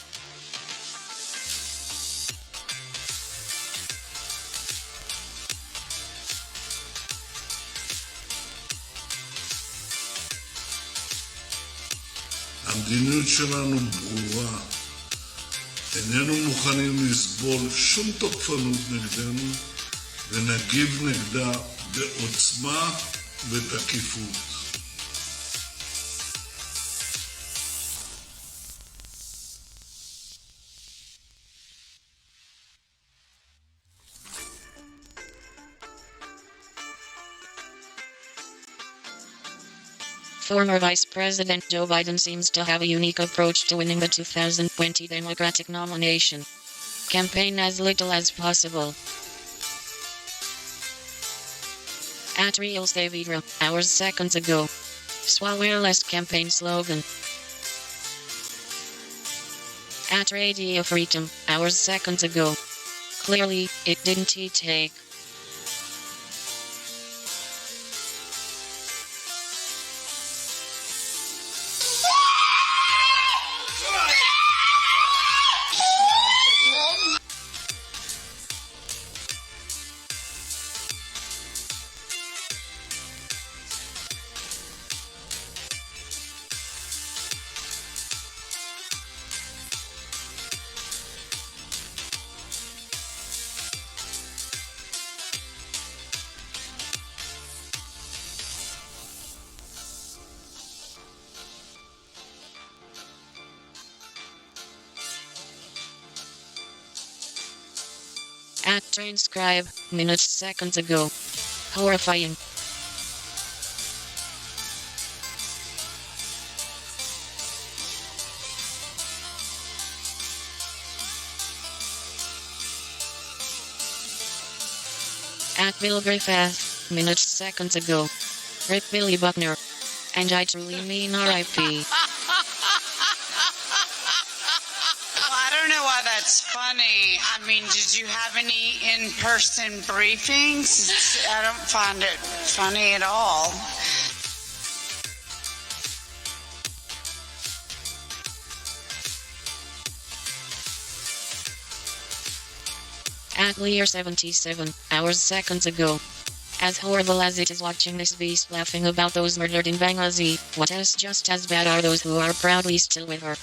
המדיניות שלנו ברורה. איננו מוכנים לסבול שום תוקפנות נגדנו ונגיב נגדה בעוצמה ותקיפות. Former Vice President Joe Biden seems to have a unique approach to winning the 2020 Democratic nomination. Campaign as little as possible. At Real Savidra, hours seconds ago. Swallow less campaign slogan. At Radio Freedom, hours seconds ago. Clearly, it didn't take. At transcribe, minutes seconds ago. Horrifying. At Bill Griffith, minutes seconds ago. Rip Billy Buckner. And I truly mean R.I.P. I don't know why that's funny. I mean, did you have any in-person briefings? I don't find it funny at all. At Lear 77, hours seconds ago. As horrible as it is watching this beast laughing about those murdered in Benghazi, what else just as bad are those who are proudly still with her?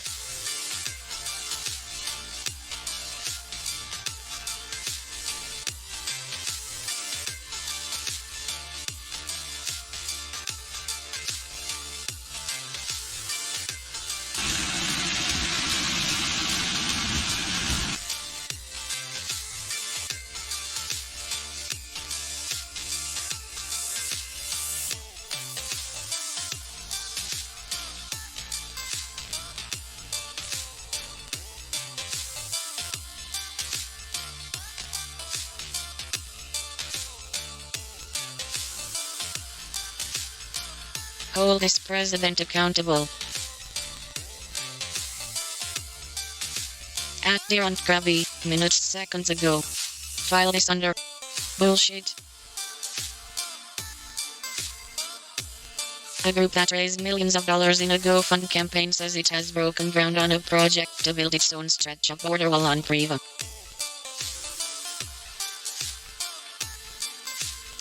Hold this president accountable. At Darren Krabby, minutes seconds ago. File this under bullshit. A group that raised millions of dollars in a GoFund campaign says it has broken ground on a project to build its own stretch of border wall on Preva.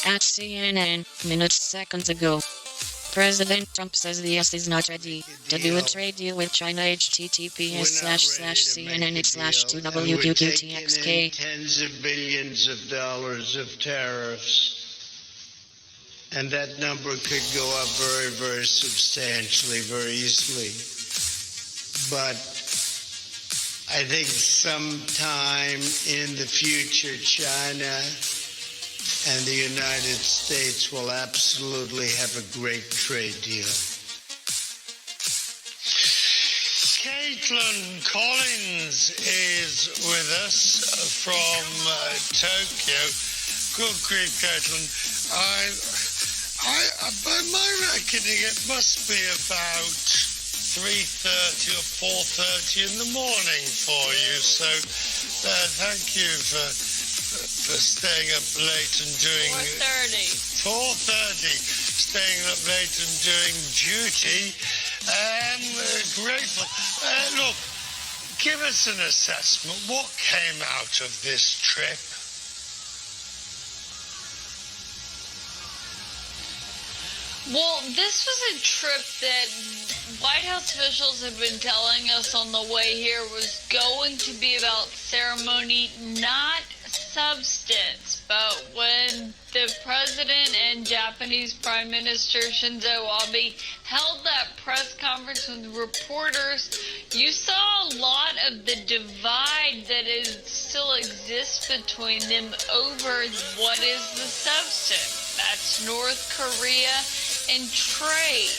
At CNN, minutes seconds ago, President Trump says the US is not ready to do a trade deal with China. https://cnn/2wqqtxk. Tens of billions of dollars of tariffs. And that number could go up very, very substantially, very easily. But I think sometime in the future, China and the United States will absolutely have a great trade deal. Caitlin Collins is with us from Tokyo. Good grief, Caitlin. By my reckoning, it must be about 3:30 or 4:30 in the morning for you. So thank you for staying up late and doing 4:30, staying up late and doing duty. Grateful. Look, give us an assessment. What came out of this trip? Well, this was a trip that White House officials had been telling us on the way here was going to be about ceremony, not substance. But when the president and Japanese Prime Minister Shinzo Abe held that press conference with reporters, you saw a lot of the divide that still exists between them over what is the substance. That's North Korea and trade.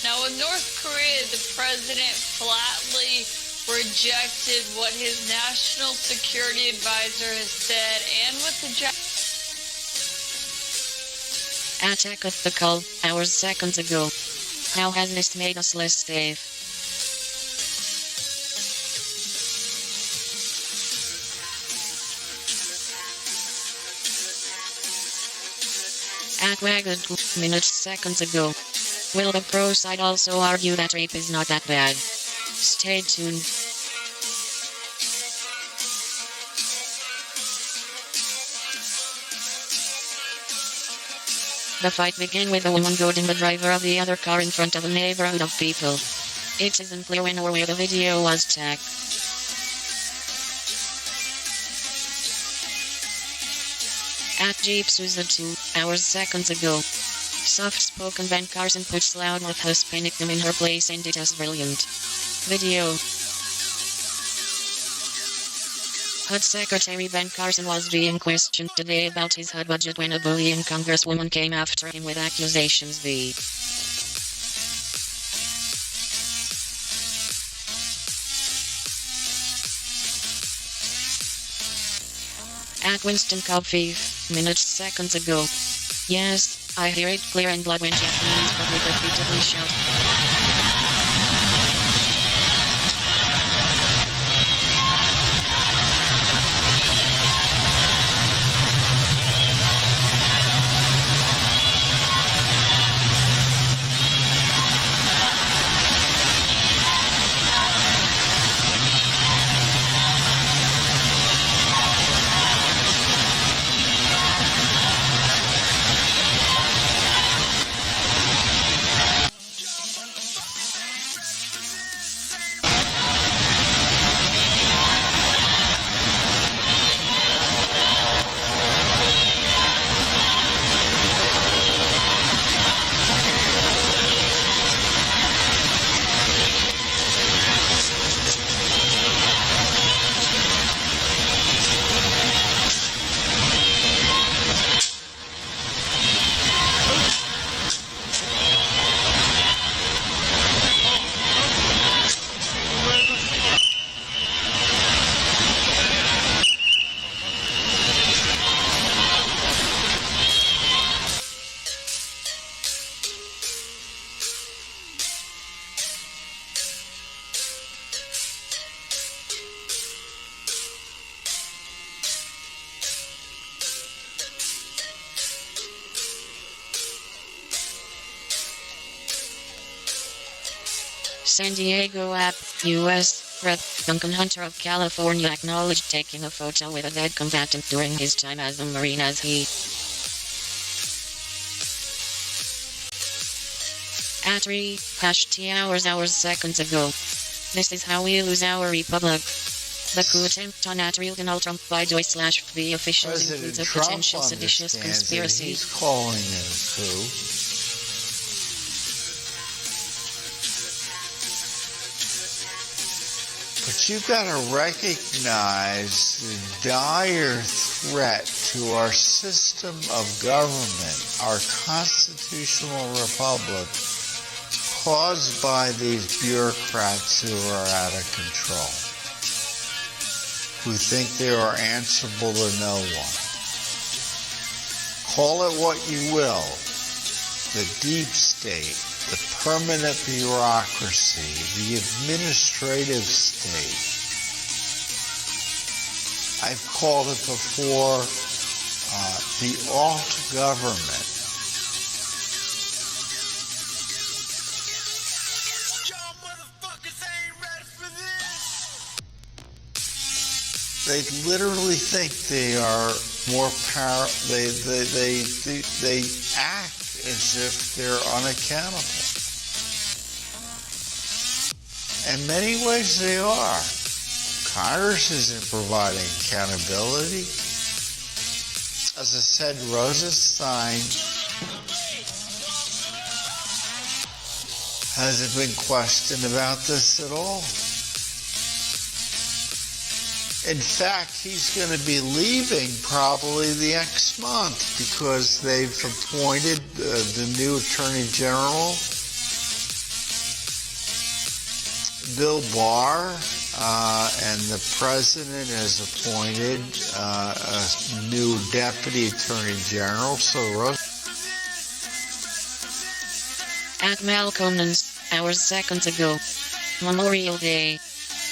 Now, with North Korea, the president flatly rejected what his national security advisor has said, and with the Attack of the call, hours seconds ago. How has this made us less safe? At Wagged, minutes seconds ago. Will the pro side also argue that rape is not that bad? Stay tuned. The fight began with a woman goading the driver of the other car in front of a neighborhood of people. It isn't clear when or where the video was taken. At Jeep Sousa 2 hours seconds ago. Soft-spoken Ben Carson puts loudmouth Hispanic them in her place, and it has brilliant video. HUD Secretary Ben Carson was being questioned today about his HUD budget when a bullying congresswoman came after him with accusations v. At Winston Coffee, minutes seconds ago. Yes, I hear it clear and loud when Japanese public repeatedly shout. San Diego app, U.S. Rep. Duncan Hunter of California acknowledged taking a photo with a dead combatant during his time as a Marine as he at 3 hours seconds ago. This is how we lose our republic. The coup attempt on Donald Trump by Deutsch/FB officials includes a Trump potential seditious understands that conspiracy. he's calling it a coup. But you've got to recognize the dire threat to our system of government, our constitutional republic, caused by these bureaucrats who are out of control, who think they are answerable to no one. Call it what you will, the deep state, the permanent bureaucracy, the administrative state. I've called it before the alt government. They literally think they are more power. They act as if they're unaccountable. In many ways, they are. Congress isn't providing accountability. As I said, Rosenstein hasn't been questioned about this at all. In fact, he's going to be leaving probably the next month because they've appointed the new Attorney General, Bill Barr, and the President has appointed a new Deputy Attorney General. So, At Malcolmans, hours seconds ago. Memorial Day.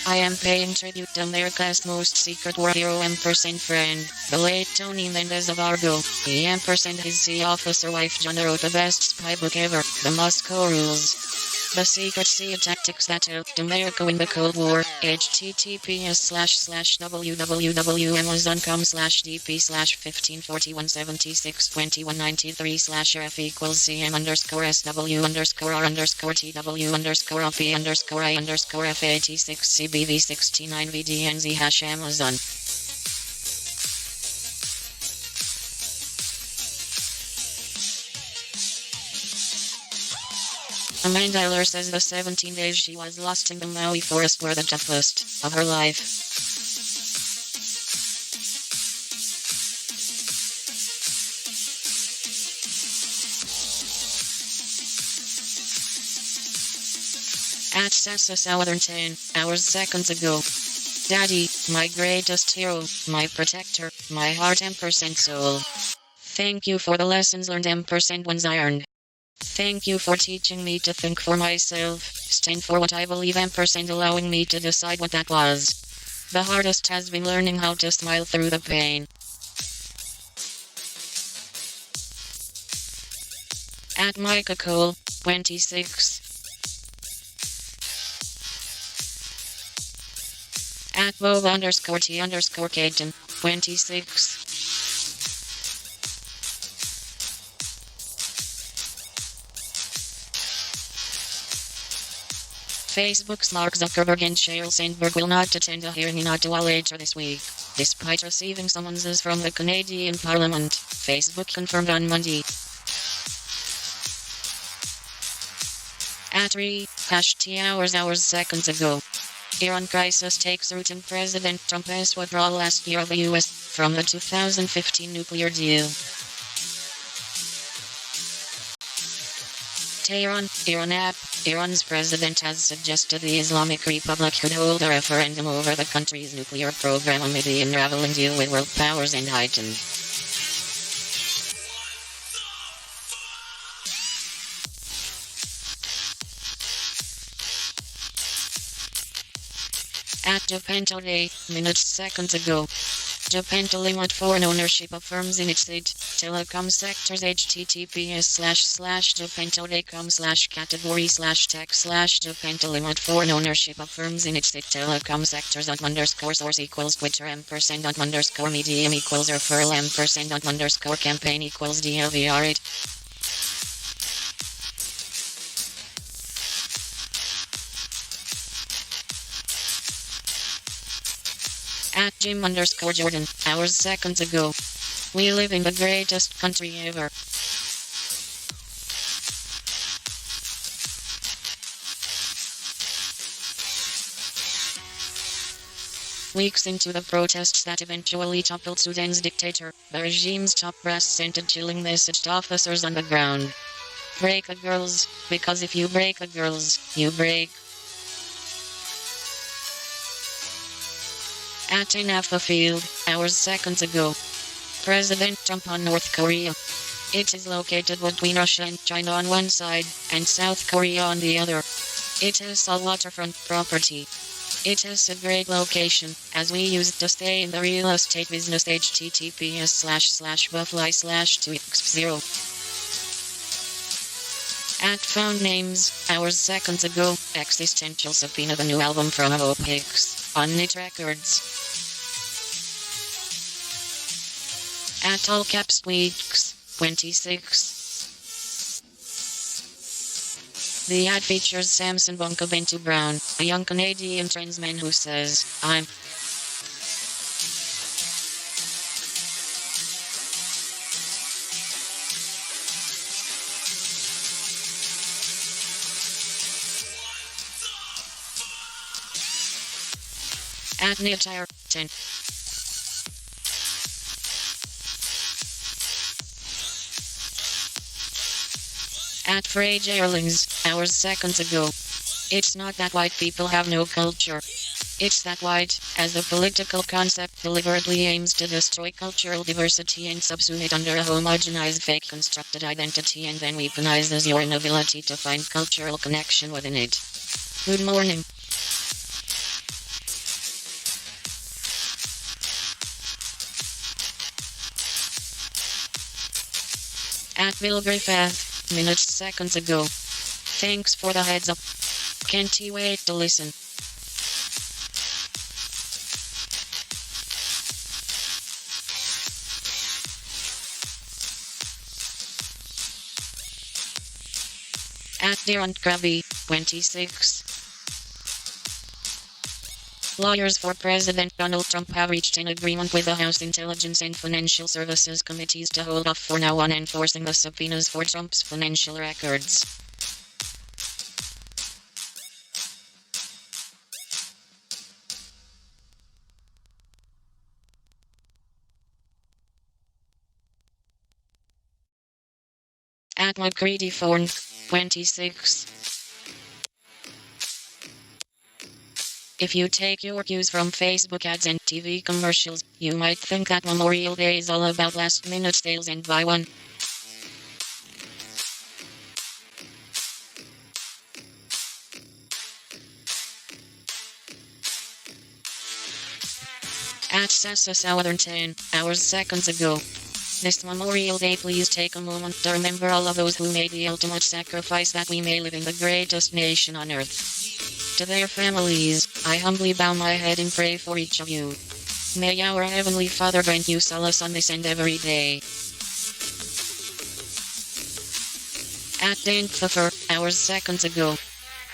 I am paying tribute to America's most secret war hero & friend, the late Tony Mendez of Argo. He & his sea officer wife Jenna wrote the best spy book ever, The Moscow Rules. The secret sea tactics that helped America win the Cold War. https://www.amazon.com/dp/1541762093/F=CM_F=F=F=CB69VDNZ Amanda Eller says the 17 days she was lost in the Maui forest were the toughest of her life. At Sassa Southern 10 hours seconds ago. Daddy, my greatest hero, my protector, my heart & soul. Thank you for the lessons learned & ones I earned. Thank you for teaching me to think for myself, stand for what I believe & allowing me to decide what that was. The hardest has been learning how to smile through the pain. At Micah Cole, 26. At Bob_T_Caden, 26. Facebook's Mark Zuckerberg and Sheryl Sandberg will not attend a hearing in Ottawa later this week, despite receiving summonses from the Canadian Parliament, Facebook confirmed on Monday. At 3 hours seconds ago. Iran crisis takes root and President Trump's withdrawal last year of the U.S. from the 2015 nuclear deal. Tehran, Iran app. Iran's president has suggested the Islamic Republic could hold a referendum over the country's nuclear program amid the unraveling deal with world powers and heightened. At Japan today, minutes seconds ago. Japan to limit foreign ownership of firms in its telecom sectors. https://japan.com/category/tech/Japan to limit foreign ownership of firms in its telecom sectors. _source equals Twitter _medium equals referral _campaign equals DLVR8. At Jim_Jordan, hours seconds ago. We live in the greatest country ever. Weeks into the protests that eventually toppled Sudan's dictator, the regime's top brass sent a chilling message to officers on the ground. Break the girls, because if you break the girls, you break. At Inafa Field, hours seconds ago. President Trump on North Korea. It is located between Russia and China on one side, and South Korea on the other. It is all waterfront property. It is a great location, as we used to stay in the real estate business. https://buffly/2x0. At Found Names, hours seconds ago, Existential Subpoena, the new album from Opix, on Nit Records. At All Caps Weeks, 26. The ad features Samson Bonkabentu Brown, a young Canadian trans man who says, I'm at Neotire 10. At Frage Erlings, hours seconds ago. It's not that white people have no culture. It's that white, as a political concept, deliberately aims to destroy cultural diversity and subsume it under a homogenized fake constructed identity and then weaponizes your inability to find cultural connection within it. Good morning. At Bill Griffith, minutes seconds ago. Thanks for the heads up. Can't wait to listen. At Durant Krabby, 26. Lawyers for President Donald Trump have reached an agreement with the House Intelligence and Financial Services Committees to hold off for now on enforcing the subpoenas for Trump's financial records. At McCready Phone, 26. If you take your cues from Facebook ads and TV commercials, you might think that Memorial Day is all about last-minute sales and buy one. At Sasa Southern 10, hours seconds ago. This Memorial Day, please take a moment to remember all of those who made the ultimate sacrifice that we may live in the greatest nation on earth. To their families, I humbly bow my head and pray for each of you. May our Heavenly Father grant you solace on this and every day. At Dan Pfeffer, hours seconds ago.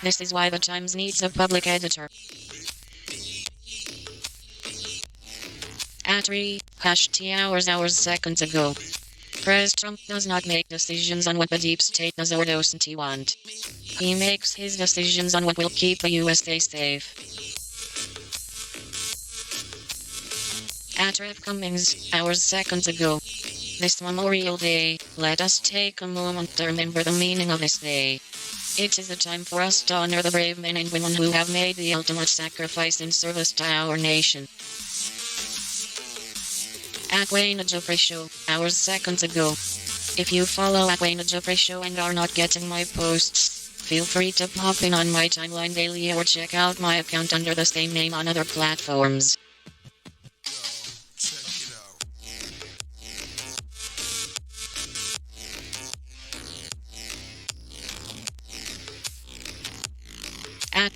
This is why the Times needs a public editor. At #T hours seconds ago. President Trump does not make decisions on what the deep state does or doesn't want. He makes his decisions on what will keep the USA safe. At Rev Cummings, hours seconds ago. This Memorial Day, let us take a moment to remember the meaning of this day. It is a time for us to honor the brave men and women who have made the ultimate sacrifice in service to our nation. At Wayne Jeffrey Show, hours seconds ago. If you follow at Wayne Jeffrey Show and are not getting my posts, feel free to pop in on my timeline daily or check out my account under the same name on other platforms. Check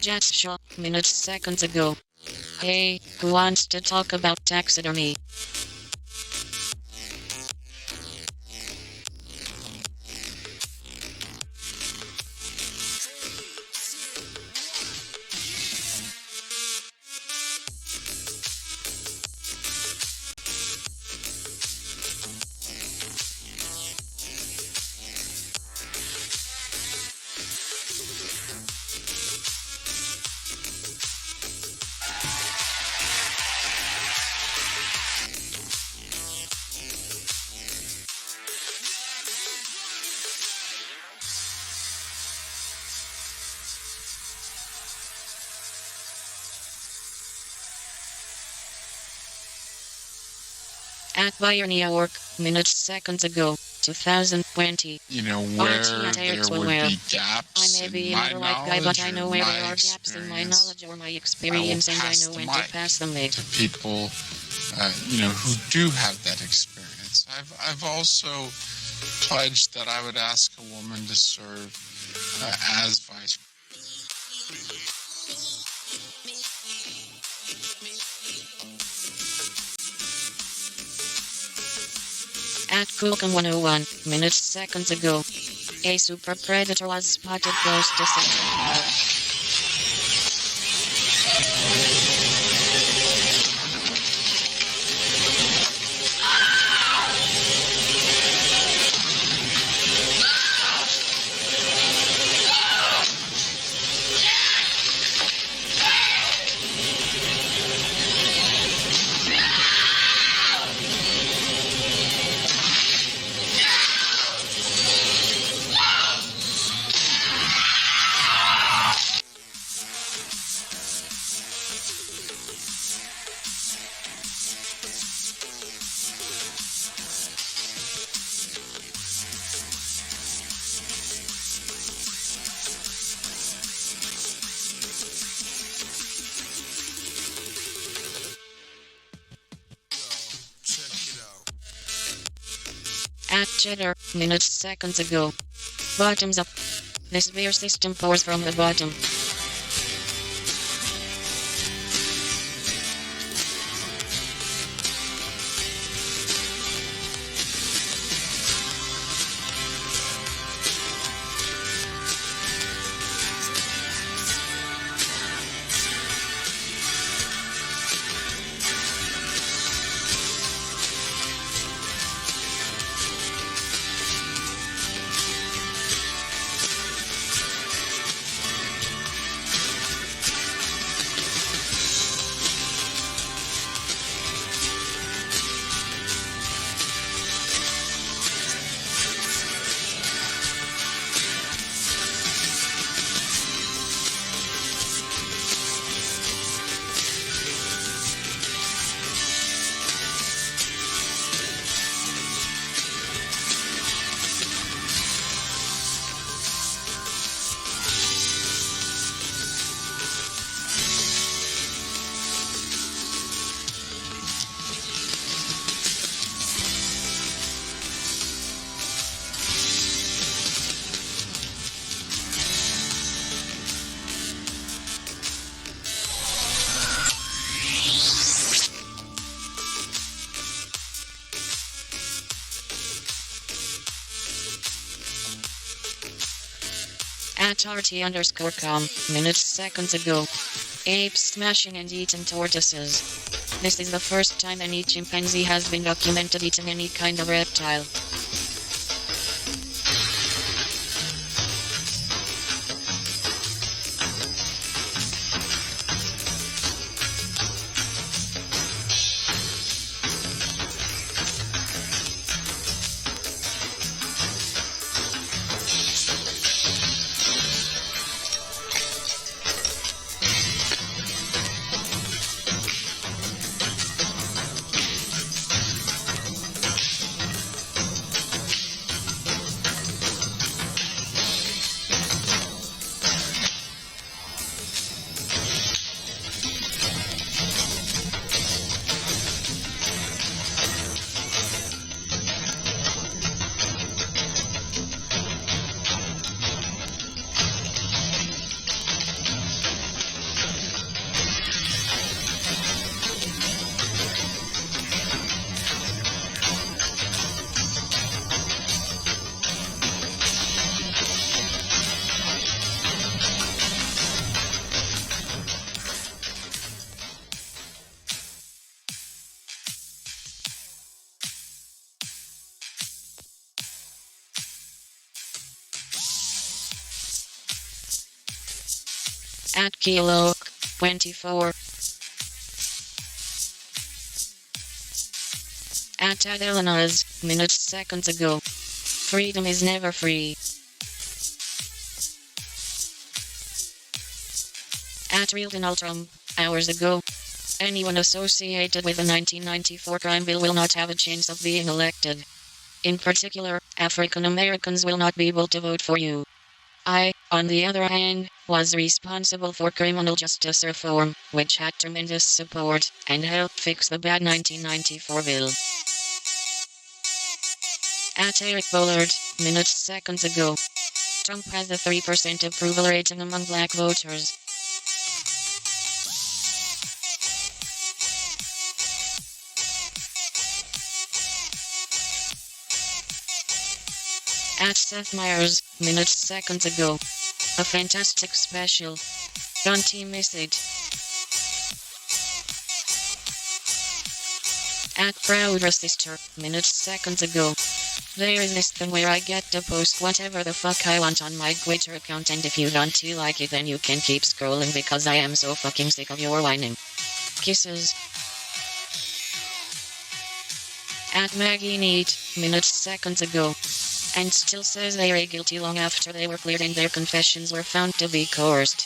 Just show minutes seconds ago. Hey, who wants to talk about taxidermy? At Bayern New York, minutes seconds ago, 2020. You know, where there would be gaps I may be in my not a right guy, but I know where knowledge there or are my gaps in my experience. knowledge or my experience, and I pass know the when mic to pass them, mate. to people, you know, who do have that experience. I've also pledged that I would ask a woman to serve as vice. At Kulkan 101, minutes seconds ago. A super predator was spotted close to Central. At Cheddar, minutes seconds ago. Bottoms up. This beer system pours from the bottom. At RT_com, minutes seconds ago. Apes smashing and eating tortoises. This is the first time any chimpanzee has been documented eating any kind of reptile. At Kilo 24. At Adelanas, minutes seconds ago. Freedom is never free. At Real Donald Trump, hours ago. Anyone associated with the 1994 crime bill will not have a chance of being elected. In particular, African Americans will not be able to vote for you. I, on the other hand, was responsible for criminal justice reform, which had tremendous support, and helped fix the bad 1994 bill. At Eric Bullard, minutes seconds ago. Trump has a 3% approval rating among black voters. At Seth Meyers, minutes seconds ago. A fantastic special. Don't you miss it? At Proud Sister, minutes seconds ago. There is this thing where I get to post whatever the fuck I want on my Twitter account, and if you don't like it then you can keep scrolling because I am so fucking sick of your whining. Kisses. At Maggie Neat, minutes seconds ago. And still says they were guilty long after they were cleared and their confessions were found to be coerced.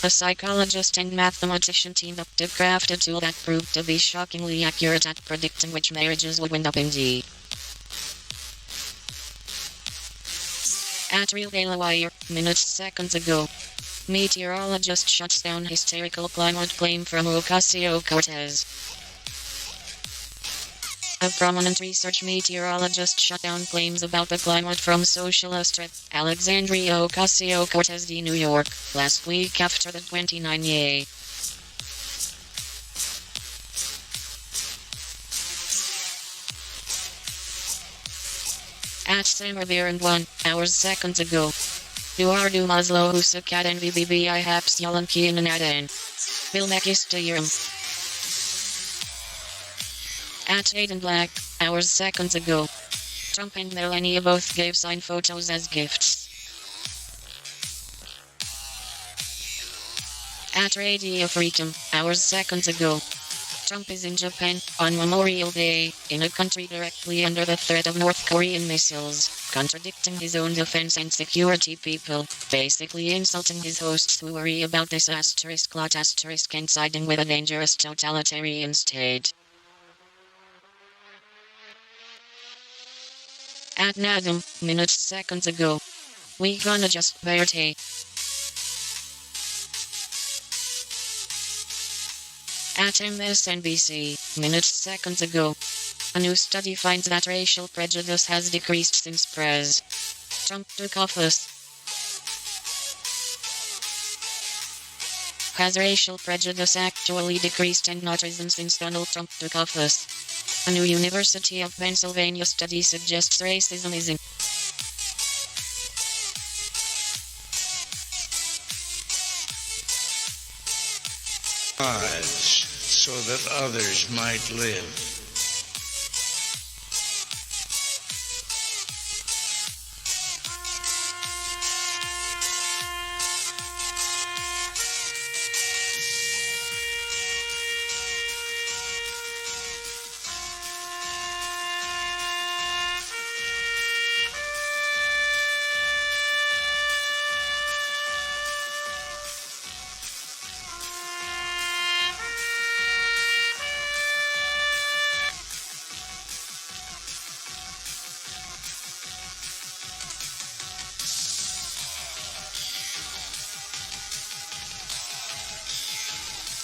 A psychologist and mathematician teamed up to craft a tool that proved to be shockingly accurate at predicting which marriages would wind up in D. At Real Daily Wire, minutes seconds ago. Meteorologist shuts down hysterical climate claim from Ocasio-Cortez. A prominent research meteorologist shut down claims about the climate from socialist rep. Alexandria Ocasio-Cortez de New York last week after the 29 yay. At Samerbeer and 1 hours seconds ago. Eduardo Maslow Husakat and VBBI Haps Yalanki and Adan. Bilmakistayram. At Aiden Black, hours seconds ago. Trump and Melania both gave signed photos as gifts. At Radio Freedom, hours seconds ago. Trump is in Japan on Memorial Day, in a country directly under the threat of North Korean missiles, contradicting his own defense and security people, basically insulting his hosts who worry about this asterisk lot asterisk and siding with a dangerous totalitarian state. At Nadam, minutes seconds ago. We gonna just party. At MSNBC, minutes seconds ago. A new study finds that racial prejudice has decreased since Trump took office. Has racial prejudice actually decreased and not risen since Donald Trump took office? A new University of Pennsylvania study suggests racism is in Odds, so that others might live.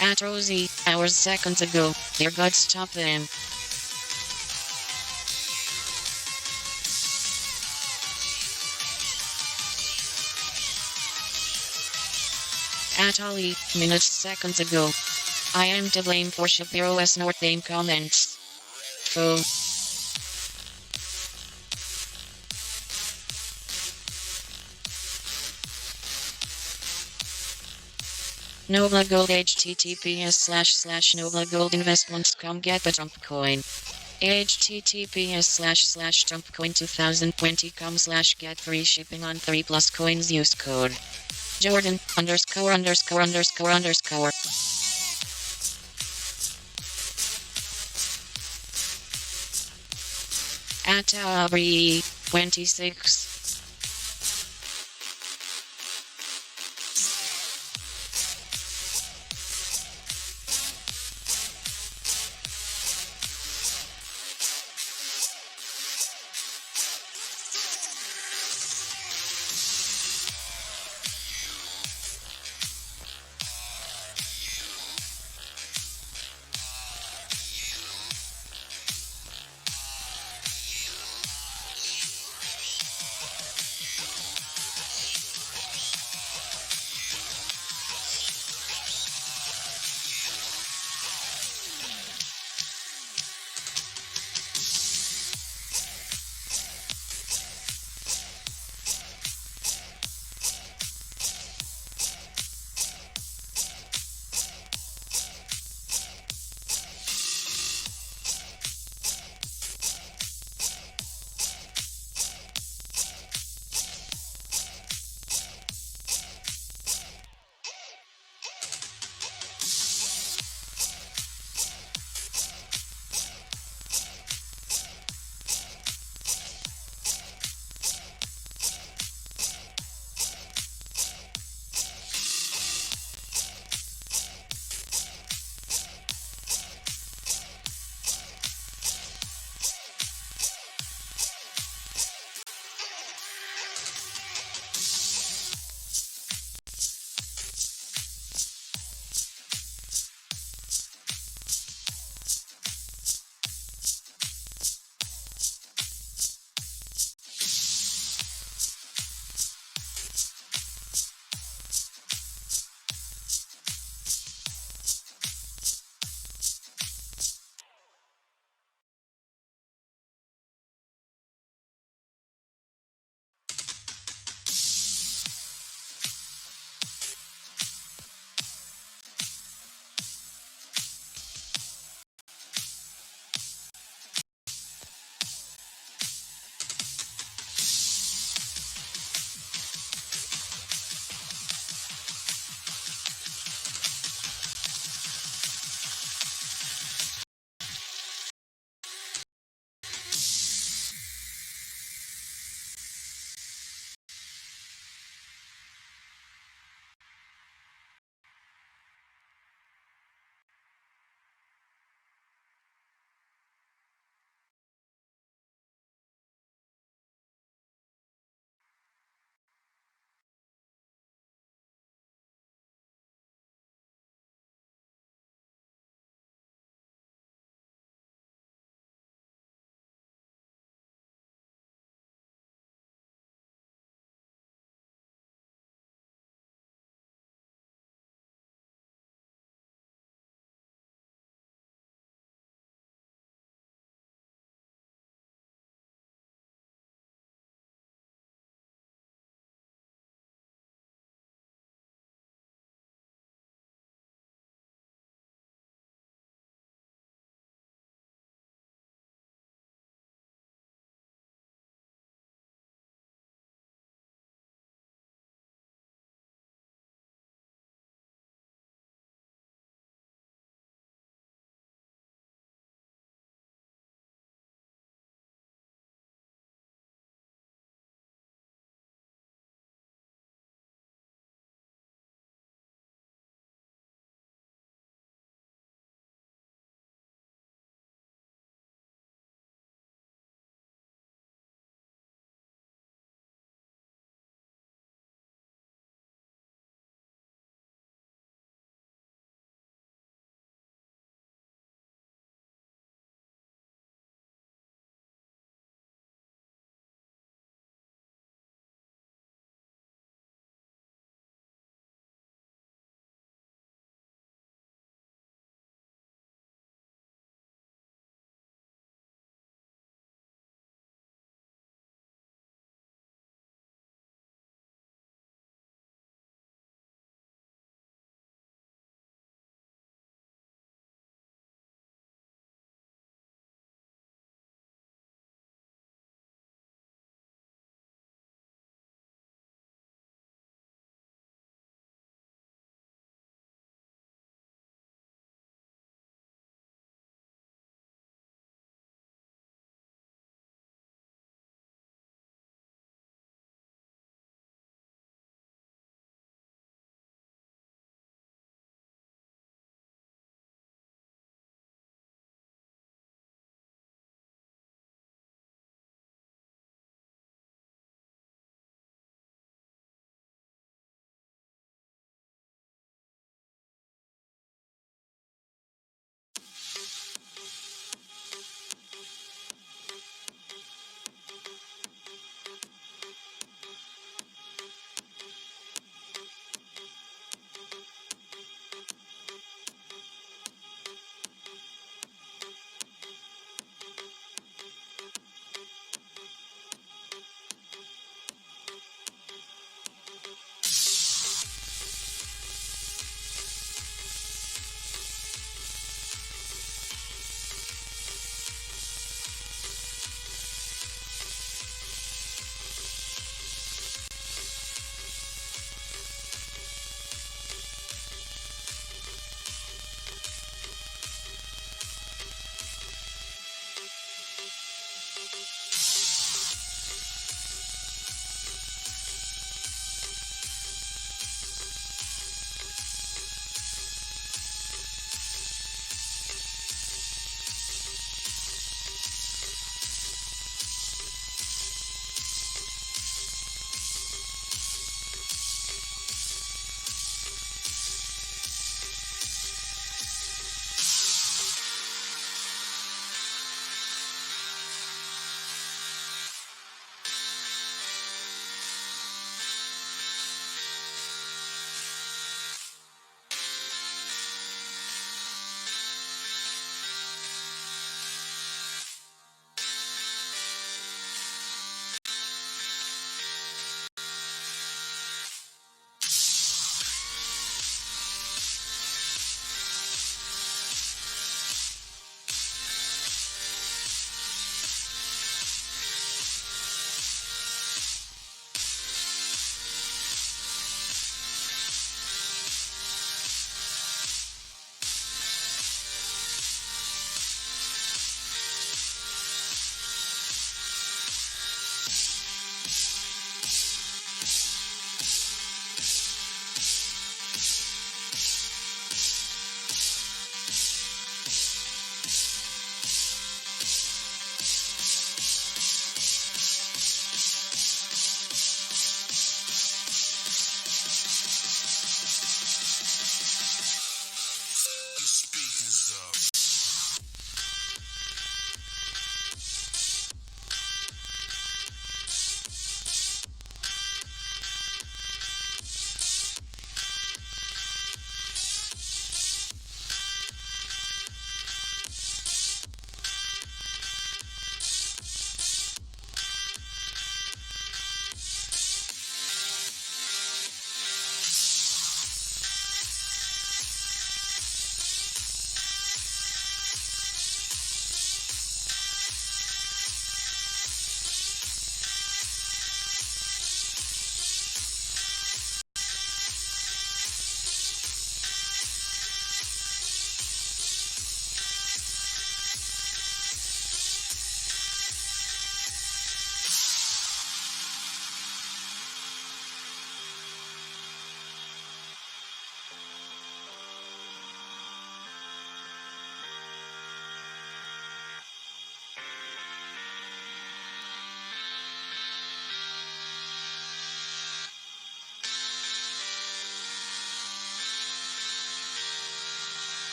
At Rosie, hours seconds ago. Dear God, stop them. At Ollie, minutes seconds ago. I am to blame for Shapiro's North Dame comments. Fool. Nobla Gold https//NoblaGoldInvestments.com. Get the Trump coin. https://trumpcoin2020.com/get free shipping on 3+ coins. Use code Jordan _______. Atari 26.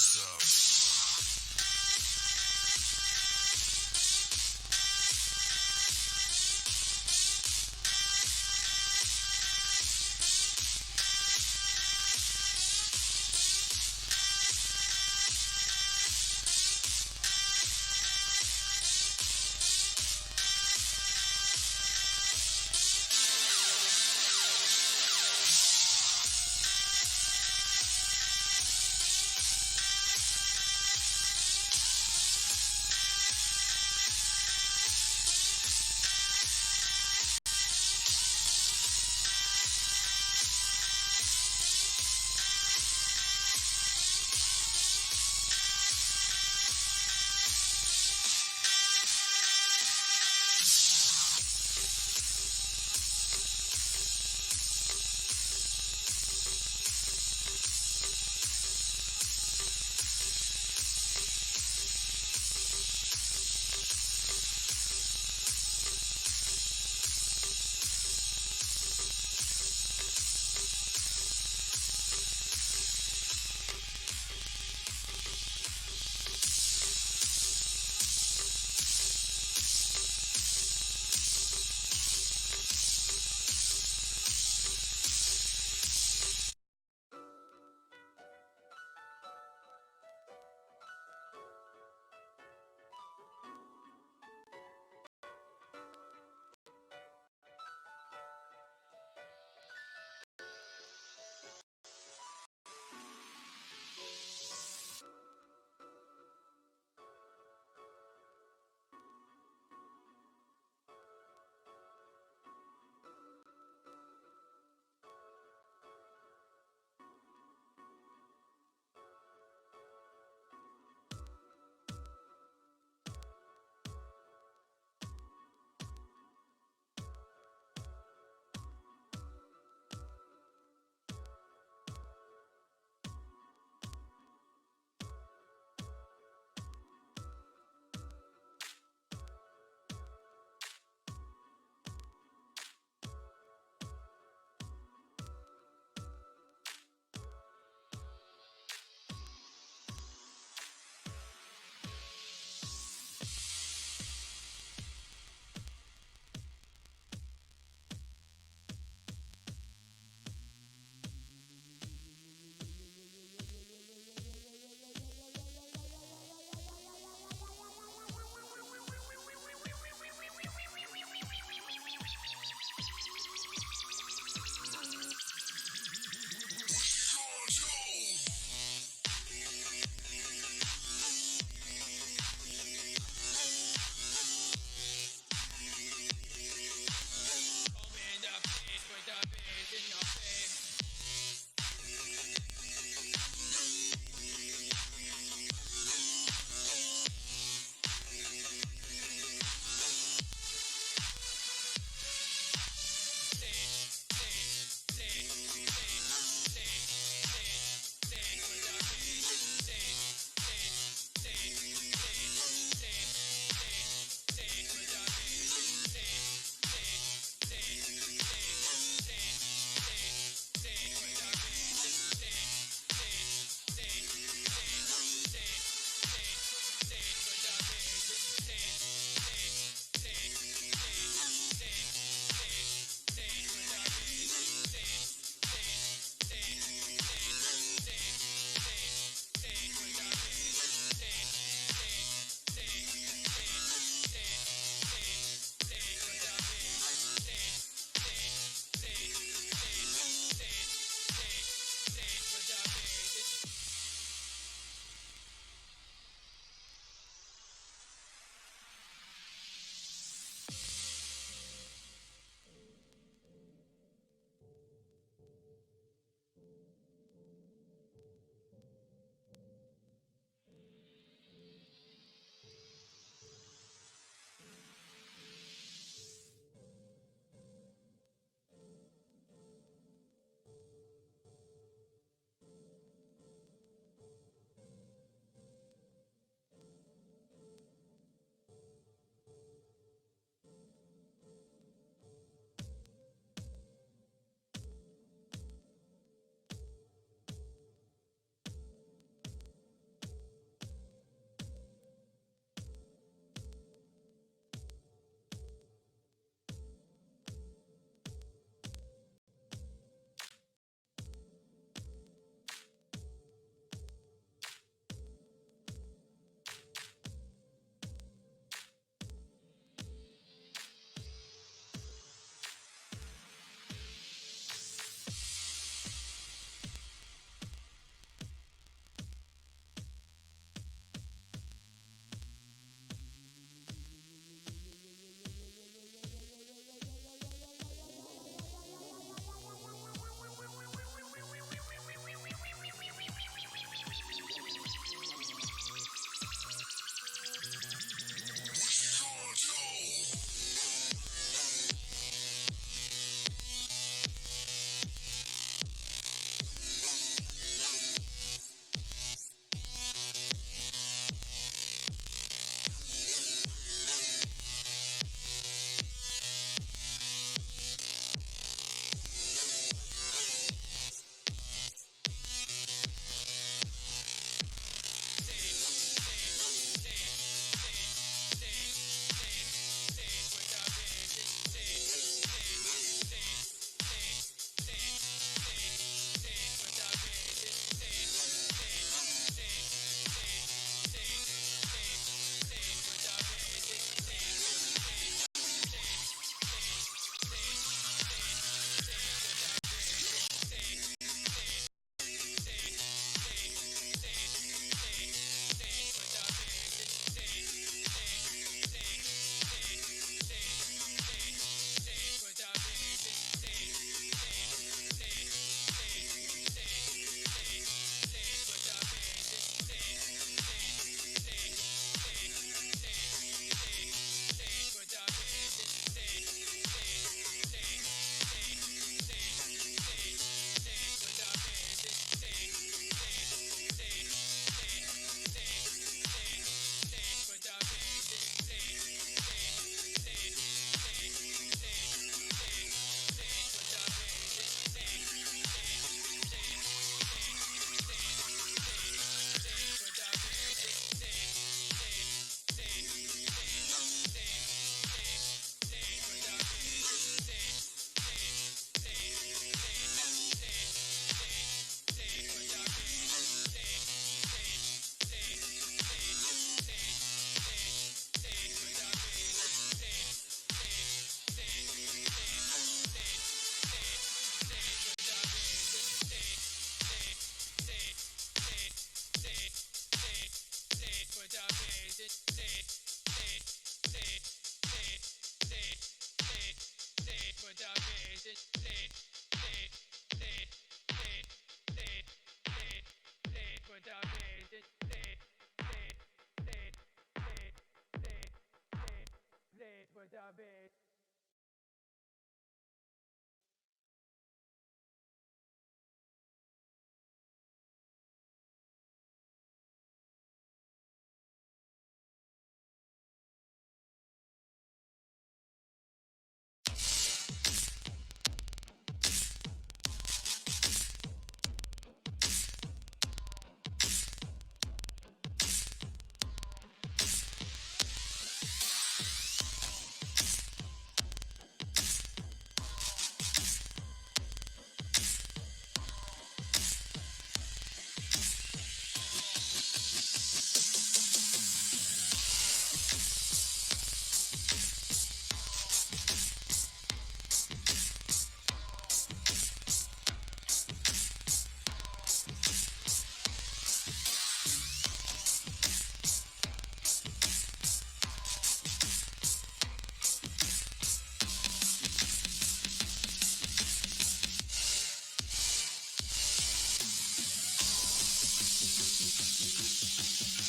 up.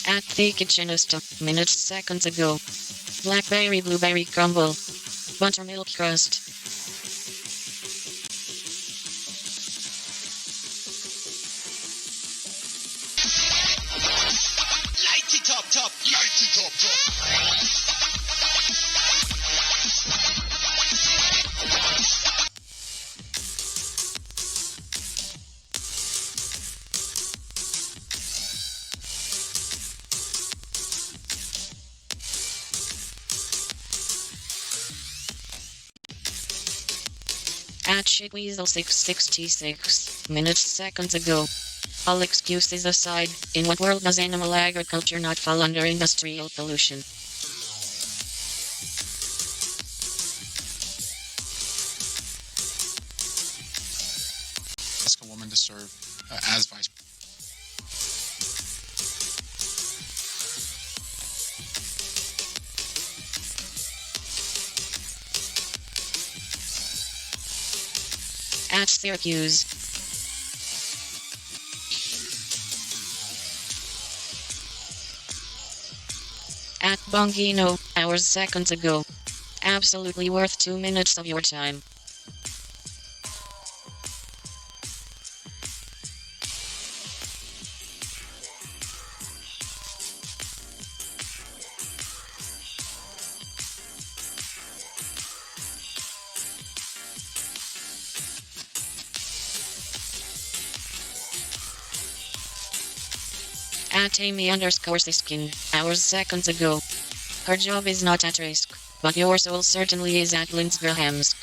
At the kitchenista, minutes seconds ago. Blackberry blueberry crumble. Buttermilk crust. Light it up, top. Light it up, top. At Shitweasel 666, minutes seconds ago. All excuses aside, in what world does animal agriculture not fall under industrial pollution? Ask a woman to serve as vice president. At Syracuse. At Bongino, hours seconds ago. Absolutely worth 2 minutes of your time. At Amy_Siskin, hours seconds ago. Her job is not at risk, but your soul certainly is at Linsgrahamsk.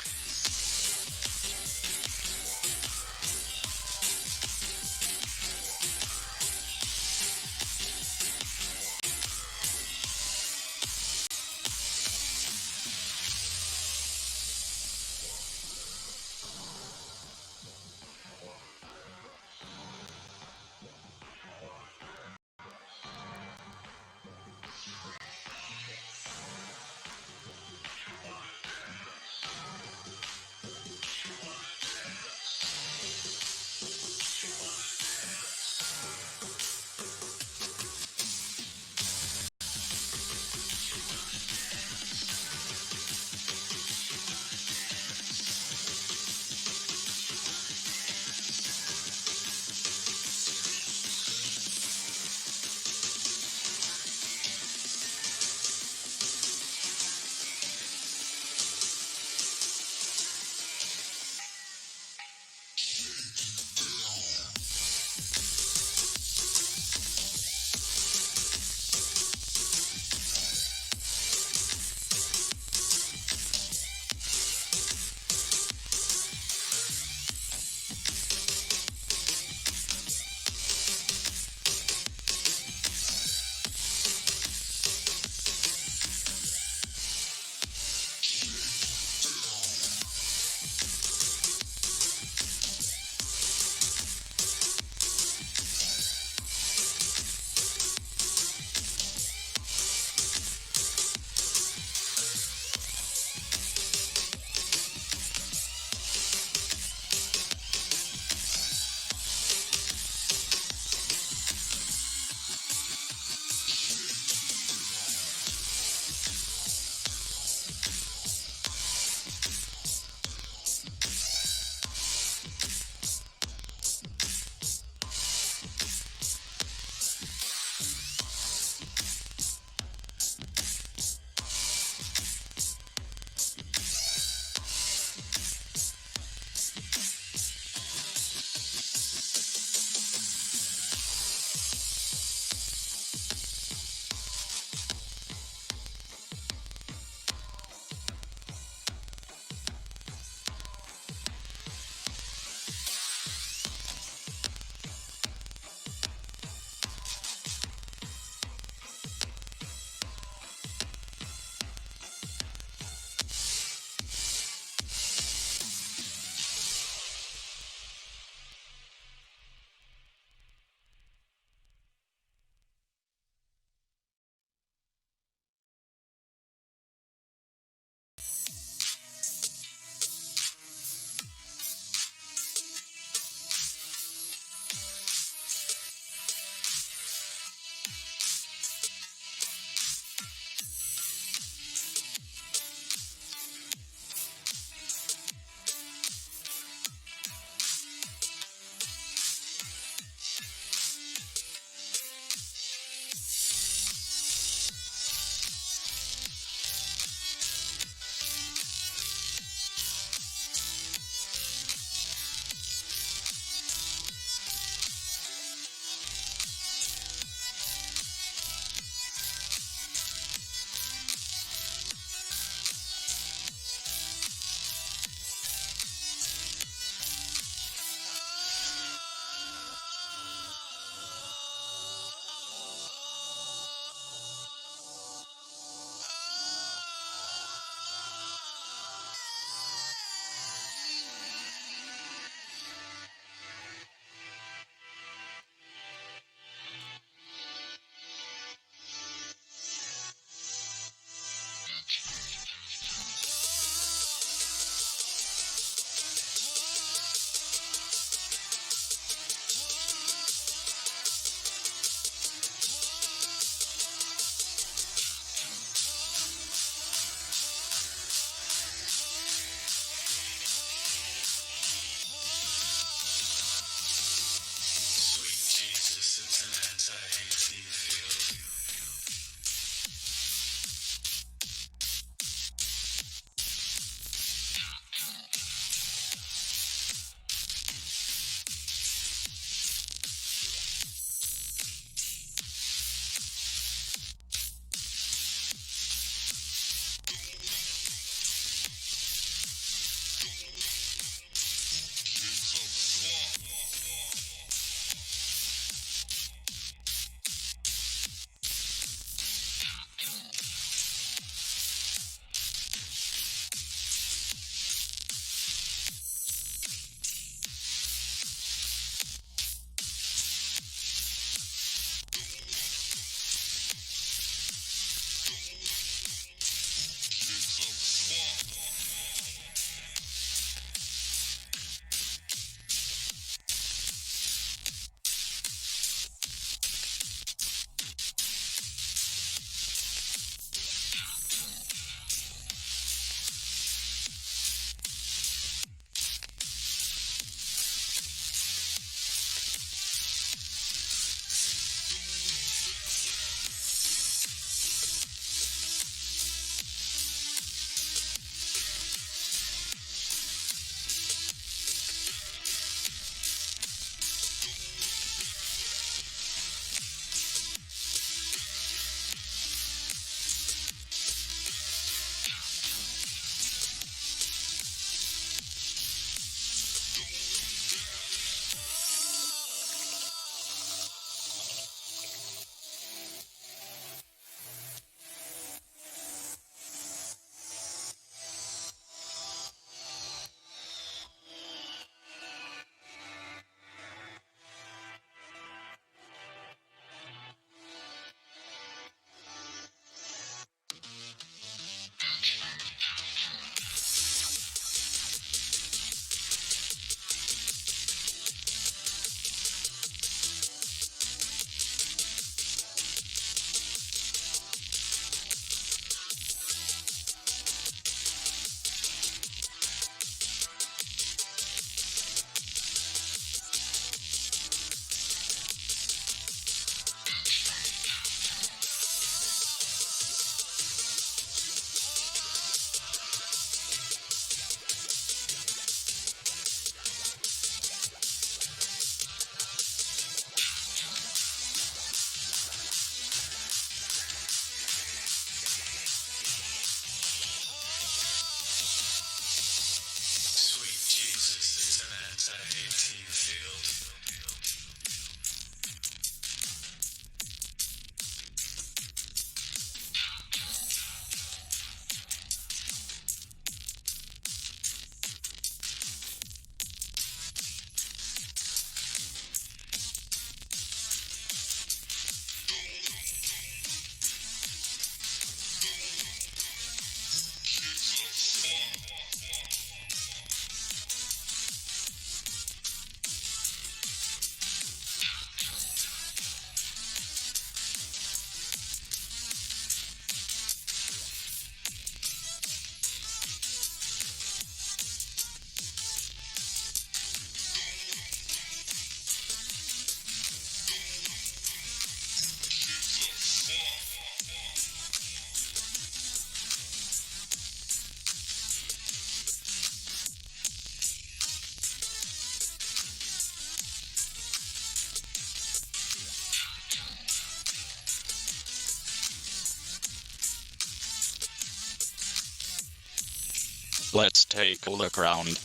Let's take a look around.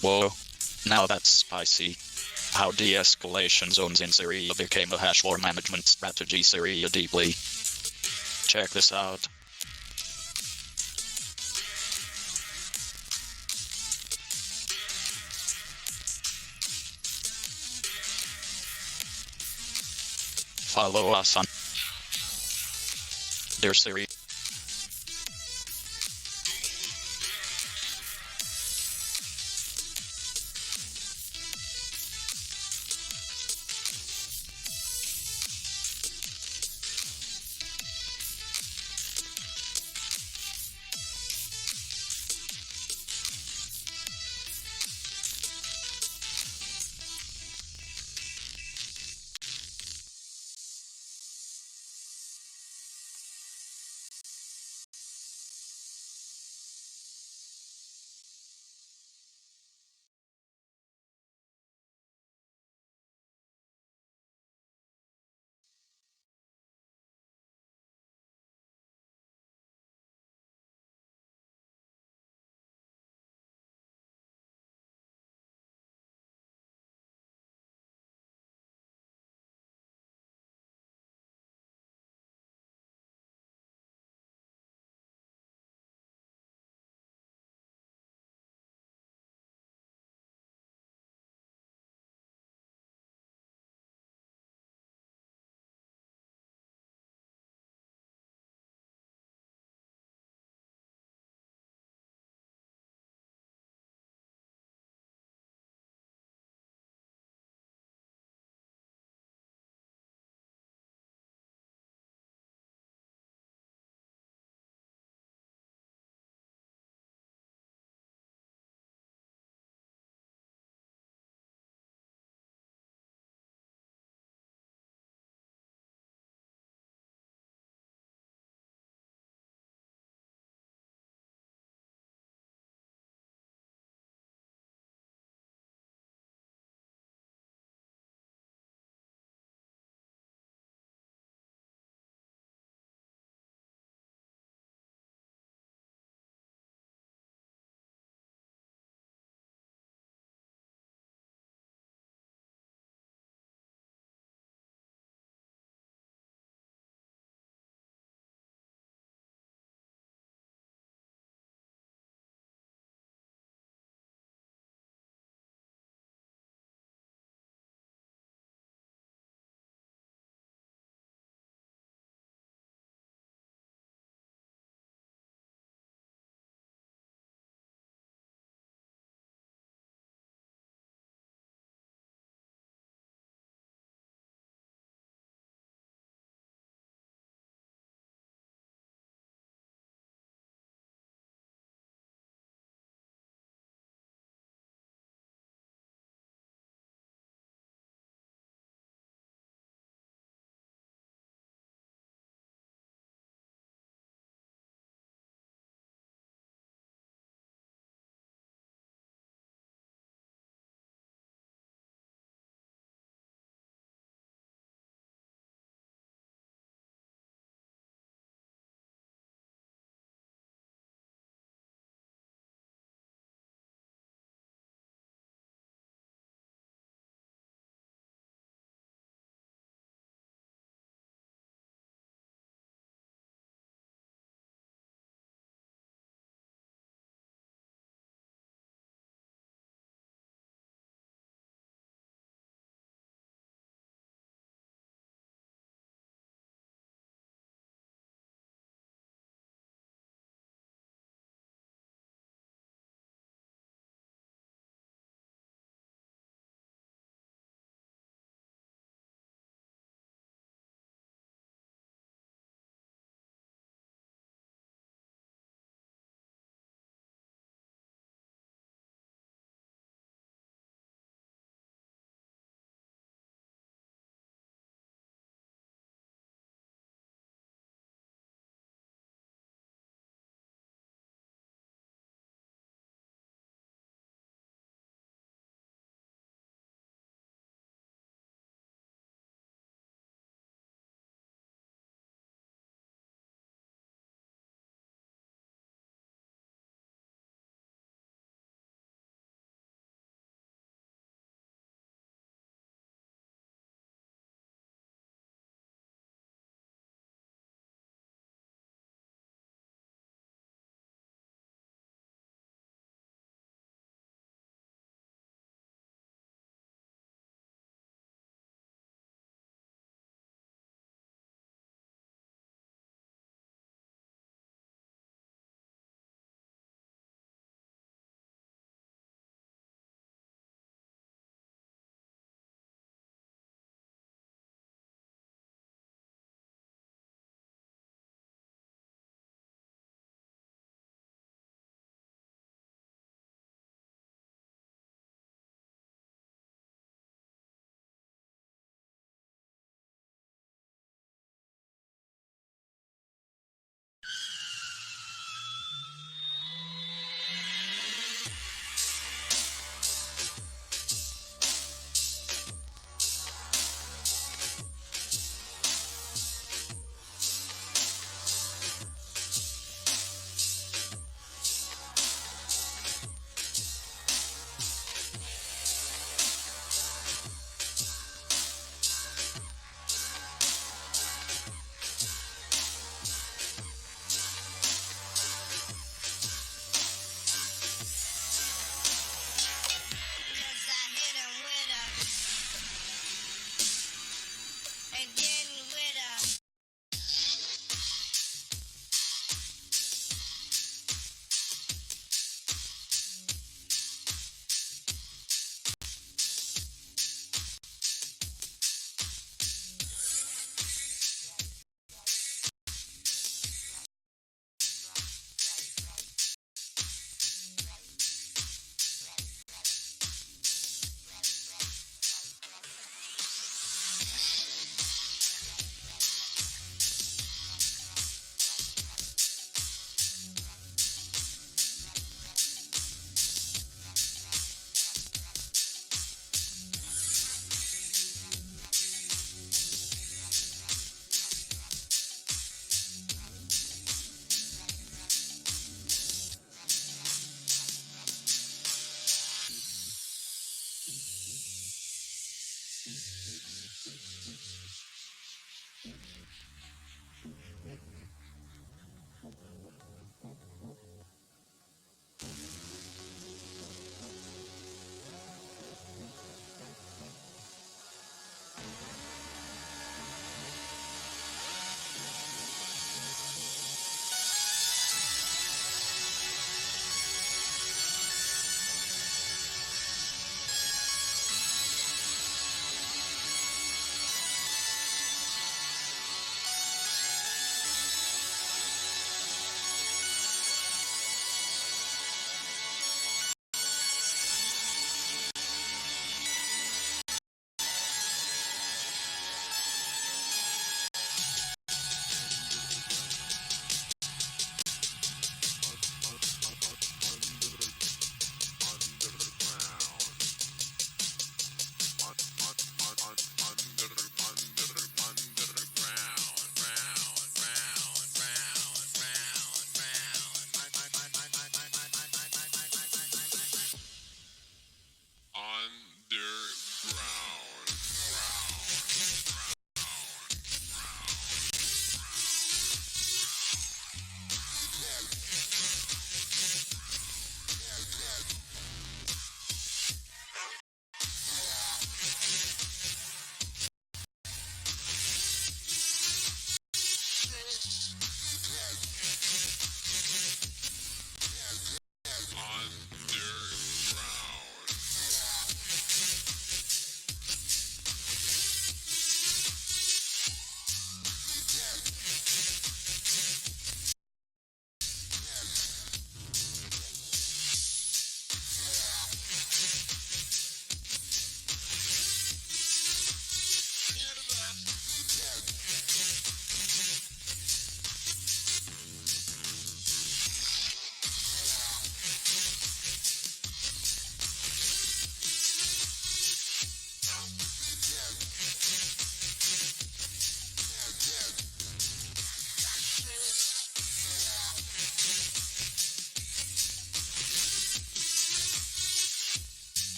Whoa. Now that's spicy. How de-escalation zones in Syria became a hash war management strategy. Syria deeply. Check this out. Follow us on Dear Siri.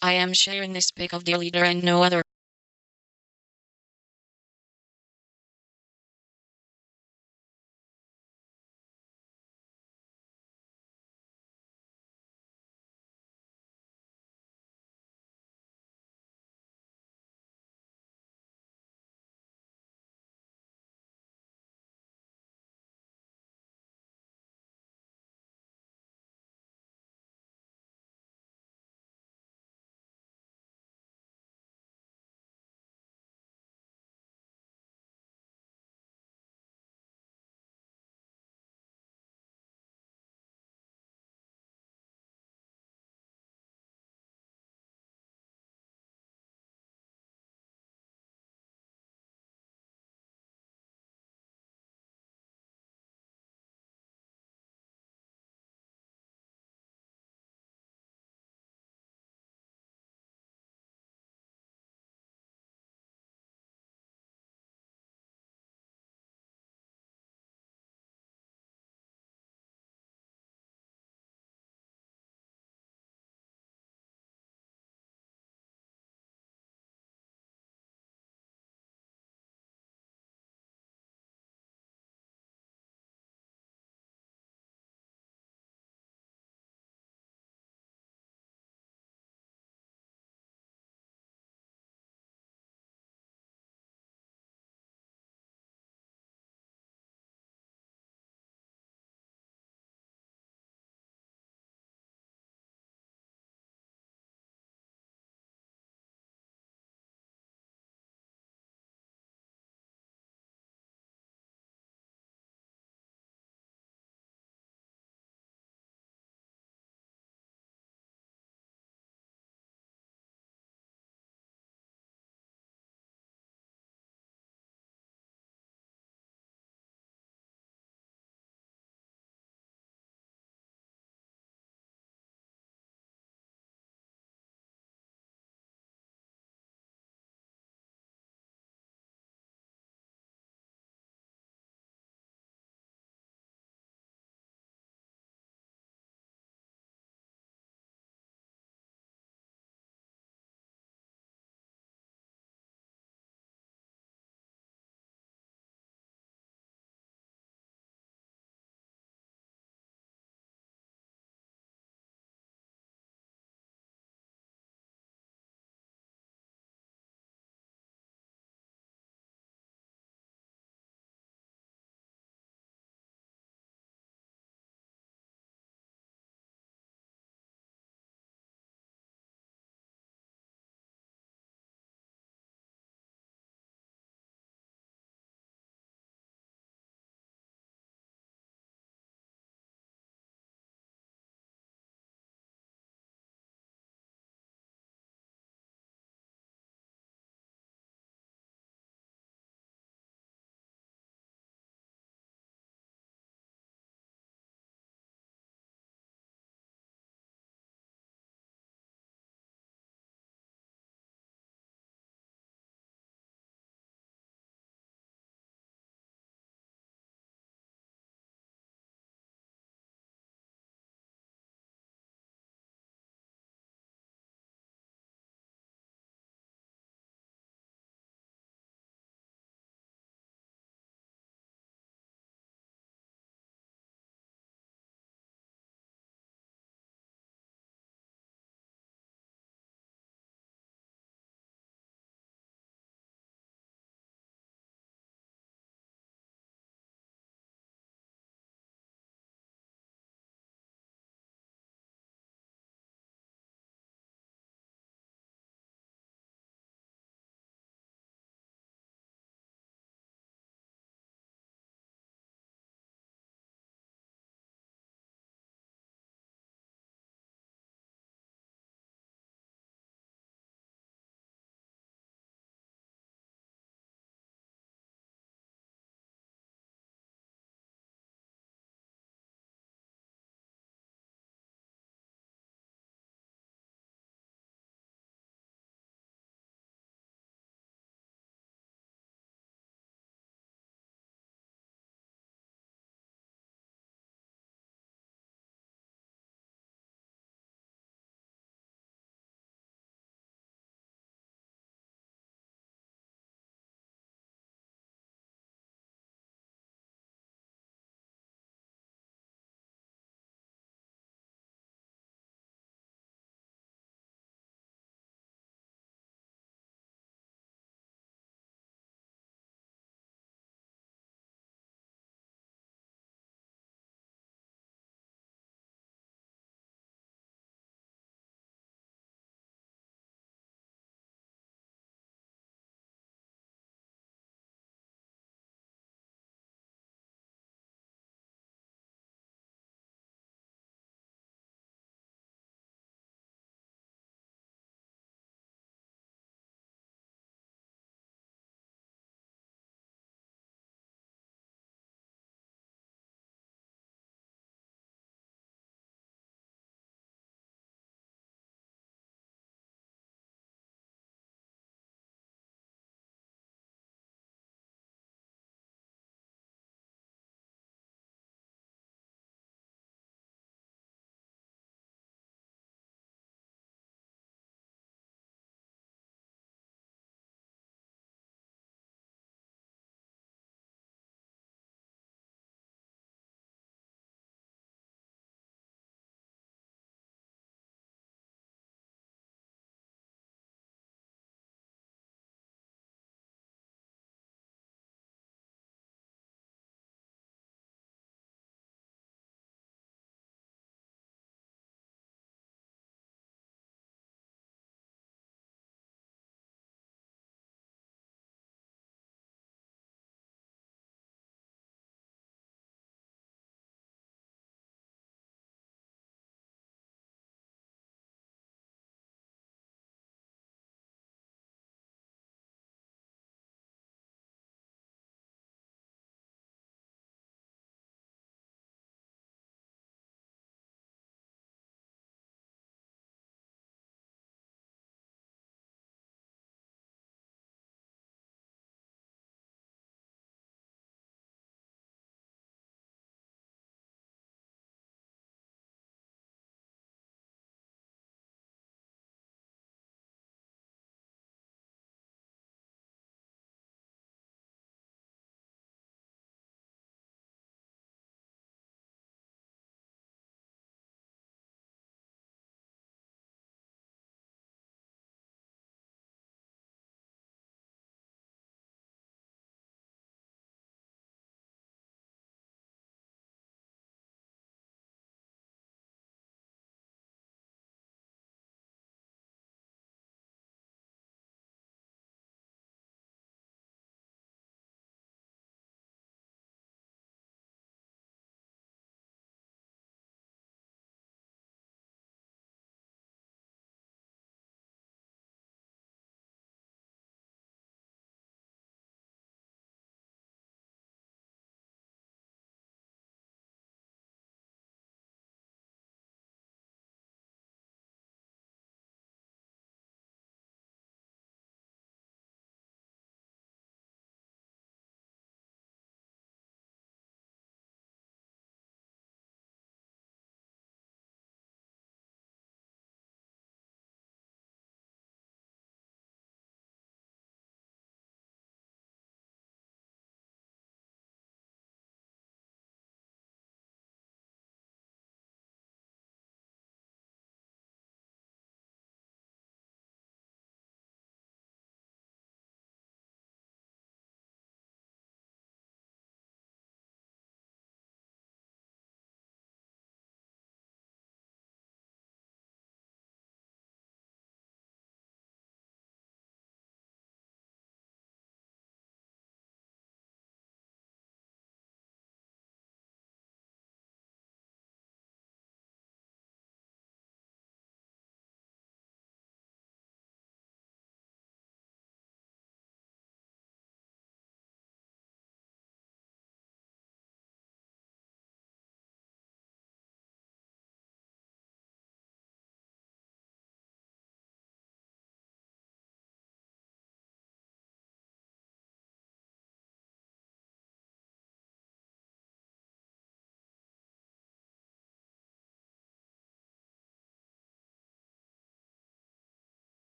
I am sharing this pic of the leader and no other.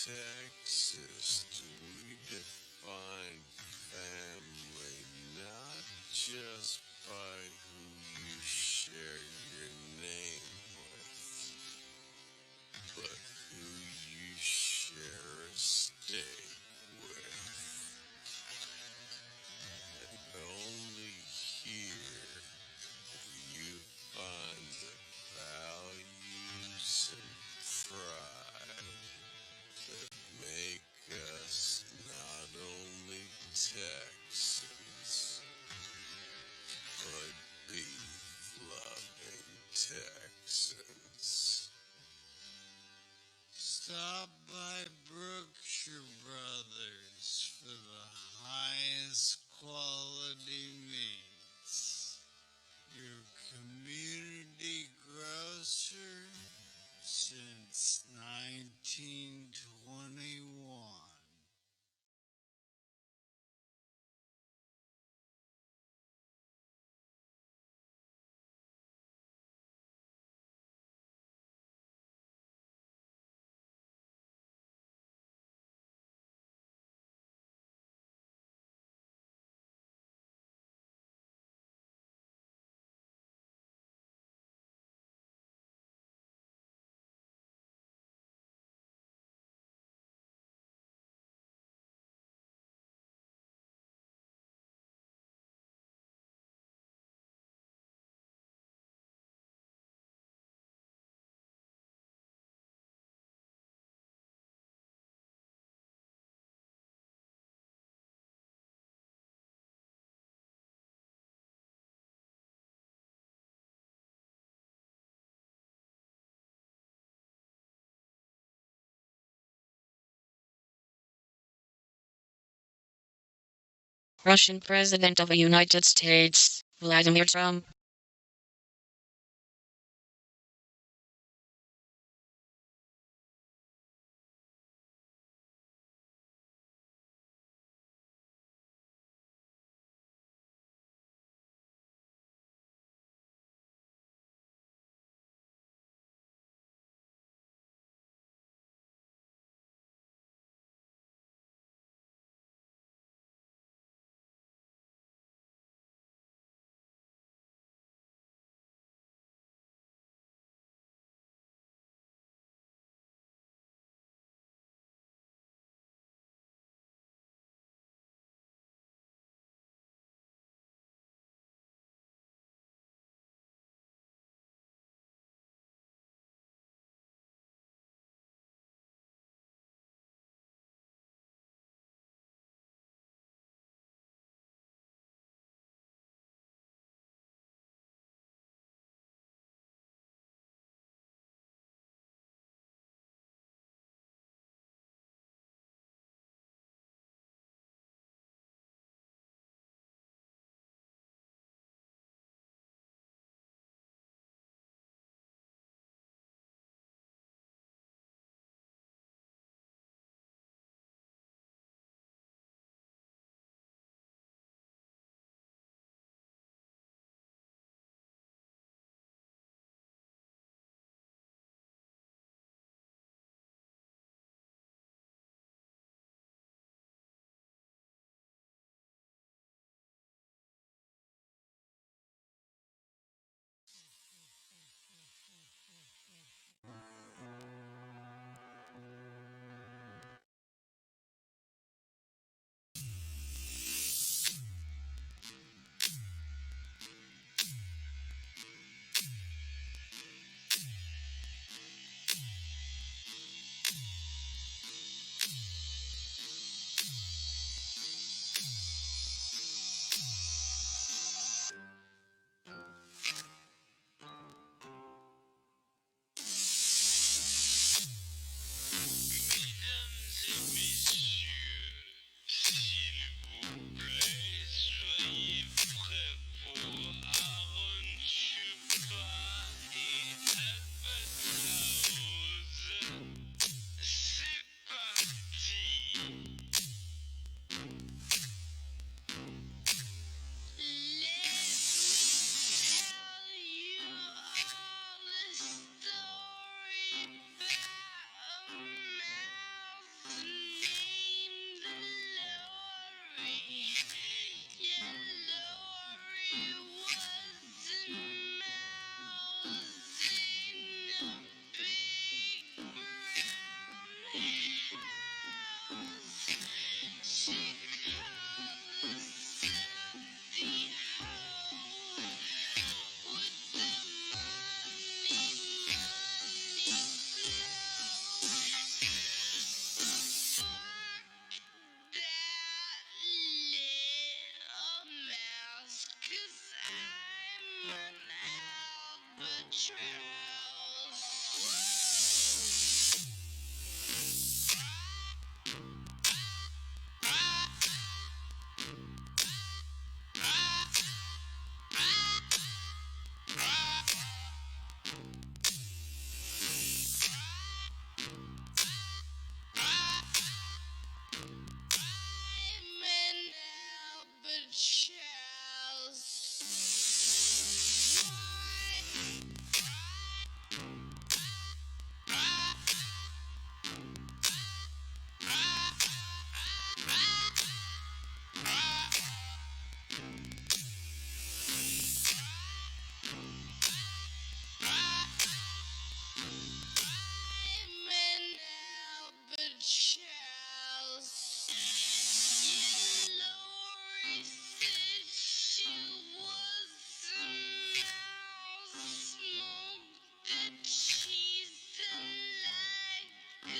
Texas, we define family not just by who you share your name with, but who you share a state with. And only here you find the values and pride that make us not only Texans, but beef-loving Texans. Stop by Brookshire Brothers for the highest quality meats. Your community grocer since 1921. Russian President of the United States, Vladimir Trump.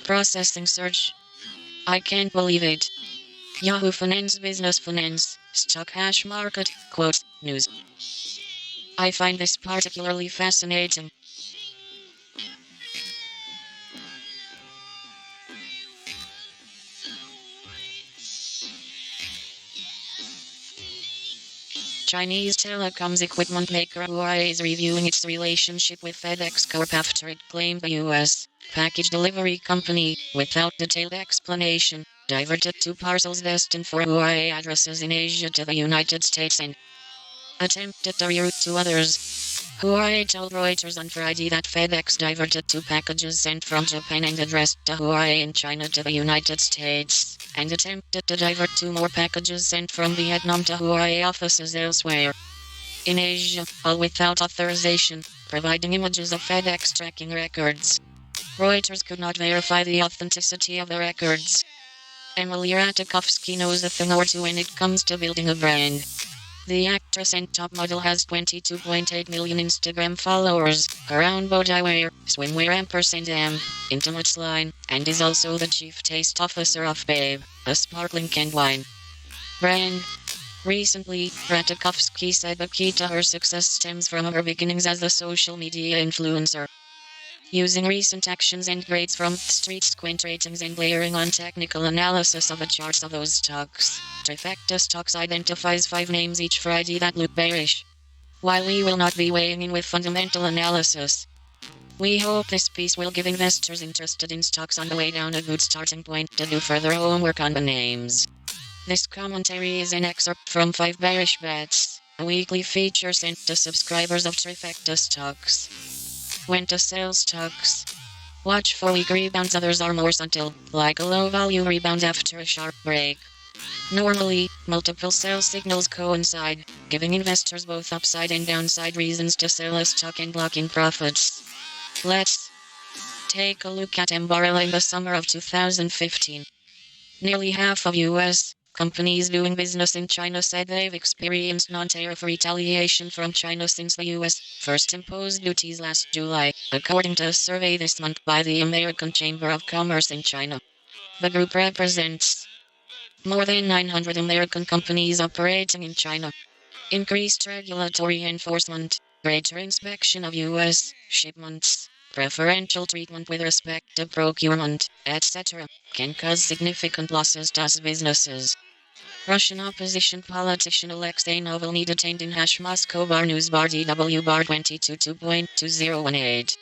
Processing search. I can't believe it. Yahoo Finance, Business Finance, Stock Hash Market, quote, news. I find this particularly fascinating. Chinese telecoms equipment maker Huawei is reviewing its relationship with FedEx Corp after it claimed the U.S. package delivery company, without detailed explanation, diverted 2 parcels destined for Huawei addresses in Asia to the United States and attempted to reroute 2 others. Huawei told Reuters on Friday that FedEx diverted 2 packages sent from Japan and addressed to Huawei in China to the United States, and attempted to divert 2 more packages sent from Vietnam to Huawei offices elsewhere in Asia, all without authorization, providing images of FedEx tracking records. Reuters could not verify the authenticity of the records. Emily Ratajkowski knows a thing or two when it comes to building a brand. The actress and top model has 22.8 million Instagram followers, around body wear, swimwear &, intimates line, and is also the chief taste officer of Babe, a sparkling canned wine brand. Recently, Ratajkowski said the key to her success stems from her beginnings as a social media influencer. Using recent actions and grades from Street Squint ratings and layering on technical analysis of the charts of those stocks, Trifecta Stocks identifies 5 names each Friday that look bearish. While we will not be weighing in with fundamental analysis, we hope this piece will give investors interested in stocks on the way down a good starting point to do further homework on the names. This commentary is an excerpt from 5 Bearish Bets, a weekly feature sent to subscribers of Trifecta Stocks. When to sell stocks. Watch for weak rebounds, others are more subtle, like a low-value rebound after a sharp break. Normally, multiple sell signals coincide, giving investors both upside and downside reasons to sell a stock and lock in profits. Let's take a look at Ambarella in the summer of 2015. Nearly half of U.S. companies doing business in China said they've experienced non-tariff retaliation from China since the U.S. first imposed duties last July, according to a survey this month by the American Chamber of Commerce in China. The group represents more than 900 American companies operating in China. Increased regulatory enforcement, greater inspection of U.S. shipments, preferential treatment with respect to procurement, etc., can cause significant losses to us businesses. Russian opposition politician Alexei Navalny detained in Moscow Bar News Bar DW Bar 22.2018.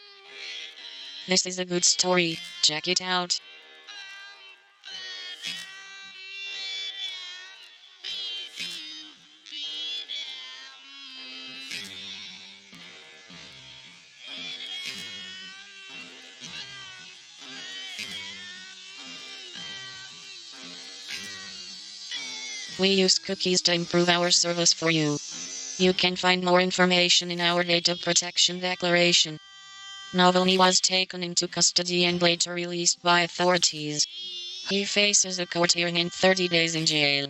This is a good story, check it out. We use cookies to improve our service for you. You can find more information in our data protection declaration. Navalny was taken into custody and later released by authorities. He faces a court hearing and 30 days in jail.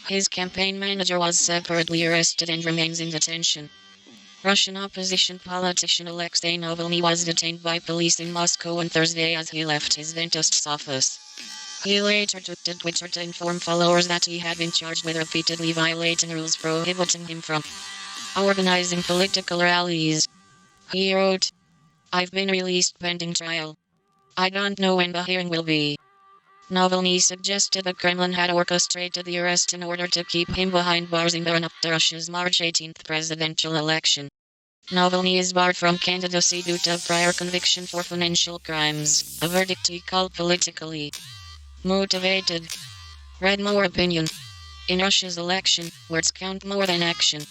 His campaign manager was separately arrested and remains in detention. Russian opposition politician Alexei Navalny was detained by police in Moscow on Thursday as he left his dentist's office. He later took to Twitter to inform followers that he had been charged with repeatedly violating rules prohibiting him from organizing political rallies. He wrote, "I've been released pending trial. I don't know when the hearing will be." Navalny suggested the Kremlin had orchestrated the arrest in order to keep him behind bars in the run-up to Russia's March 18th presidential election. Navalny is barred from candidacy due to prior conviction for financial crimes, a verdict he called politically motivated. Read more opinion. In Russia's election, words count more than action.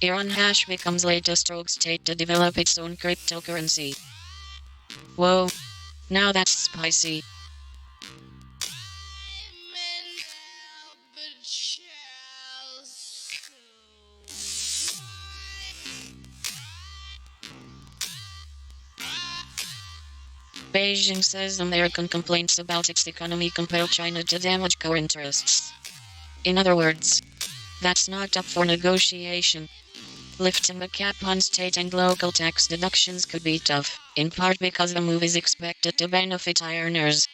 Iran hash becomes latest rogue state to develop its own cryptocurrency. Whoa. Now that's spicy. Beijing says American complaints about its economy compel China to damage core interests. In other words, that's not up for negotiation. Lifting the cap on state and local tax deductions could be tough, in part because the move is expected to benefit high earners.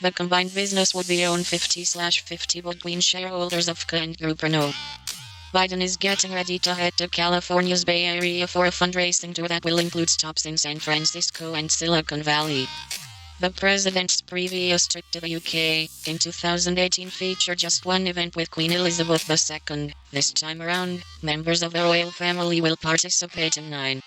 The combined business would be owned 50/50 between shareholders of K and Group Renault. Biden is getting ready to head to California's Bay Area for a fundraising tour that will include stops in San Francisco and Silicon Valley. The president's previous trip to the UK in 2018 featured just one event with Queen Elizabeth II. This time around, members of the royal family will participate in 9.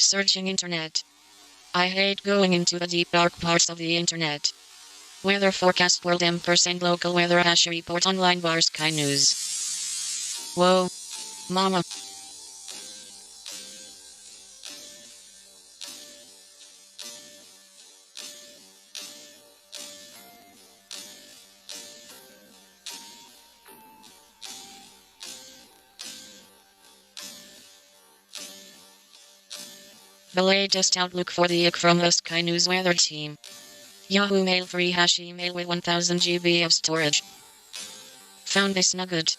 Searching internet. I hate going into the deep dark parts of the internet. Weather forecast world %, local weather hash report online bar Sky News. Whoa. Mama. The latest outlook for the week from the Sky News weather team. Yahoo Mail free hash email with 1000 GB of storage. Found this nugget.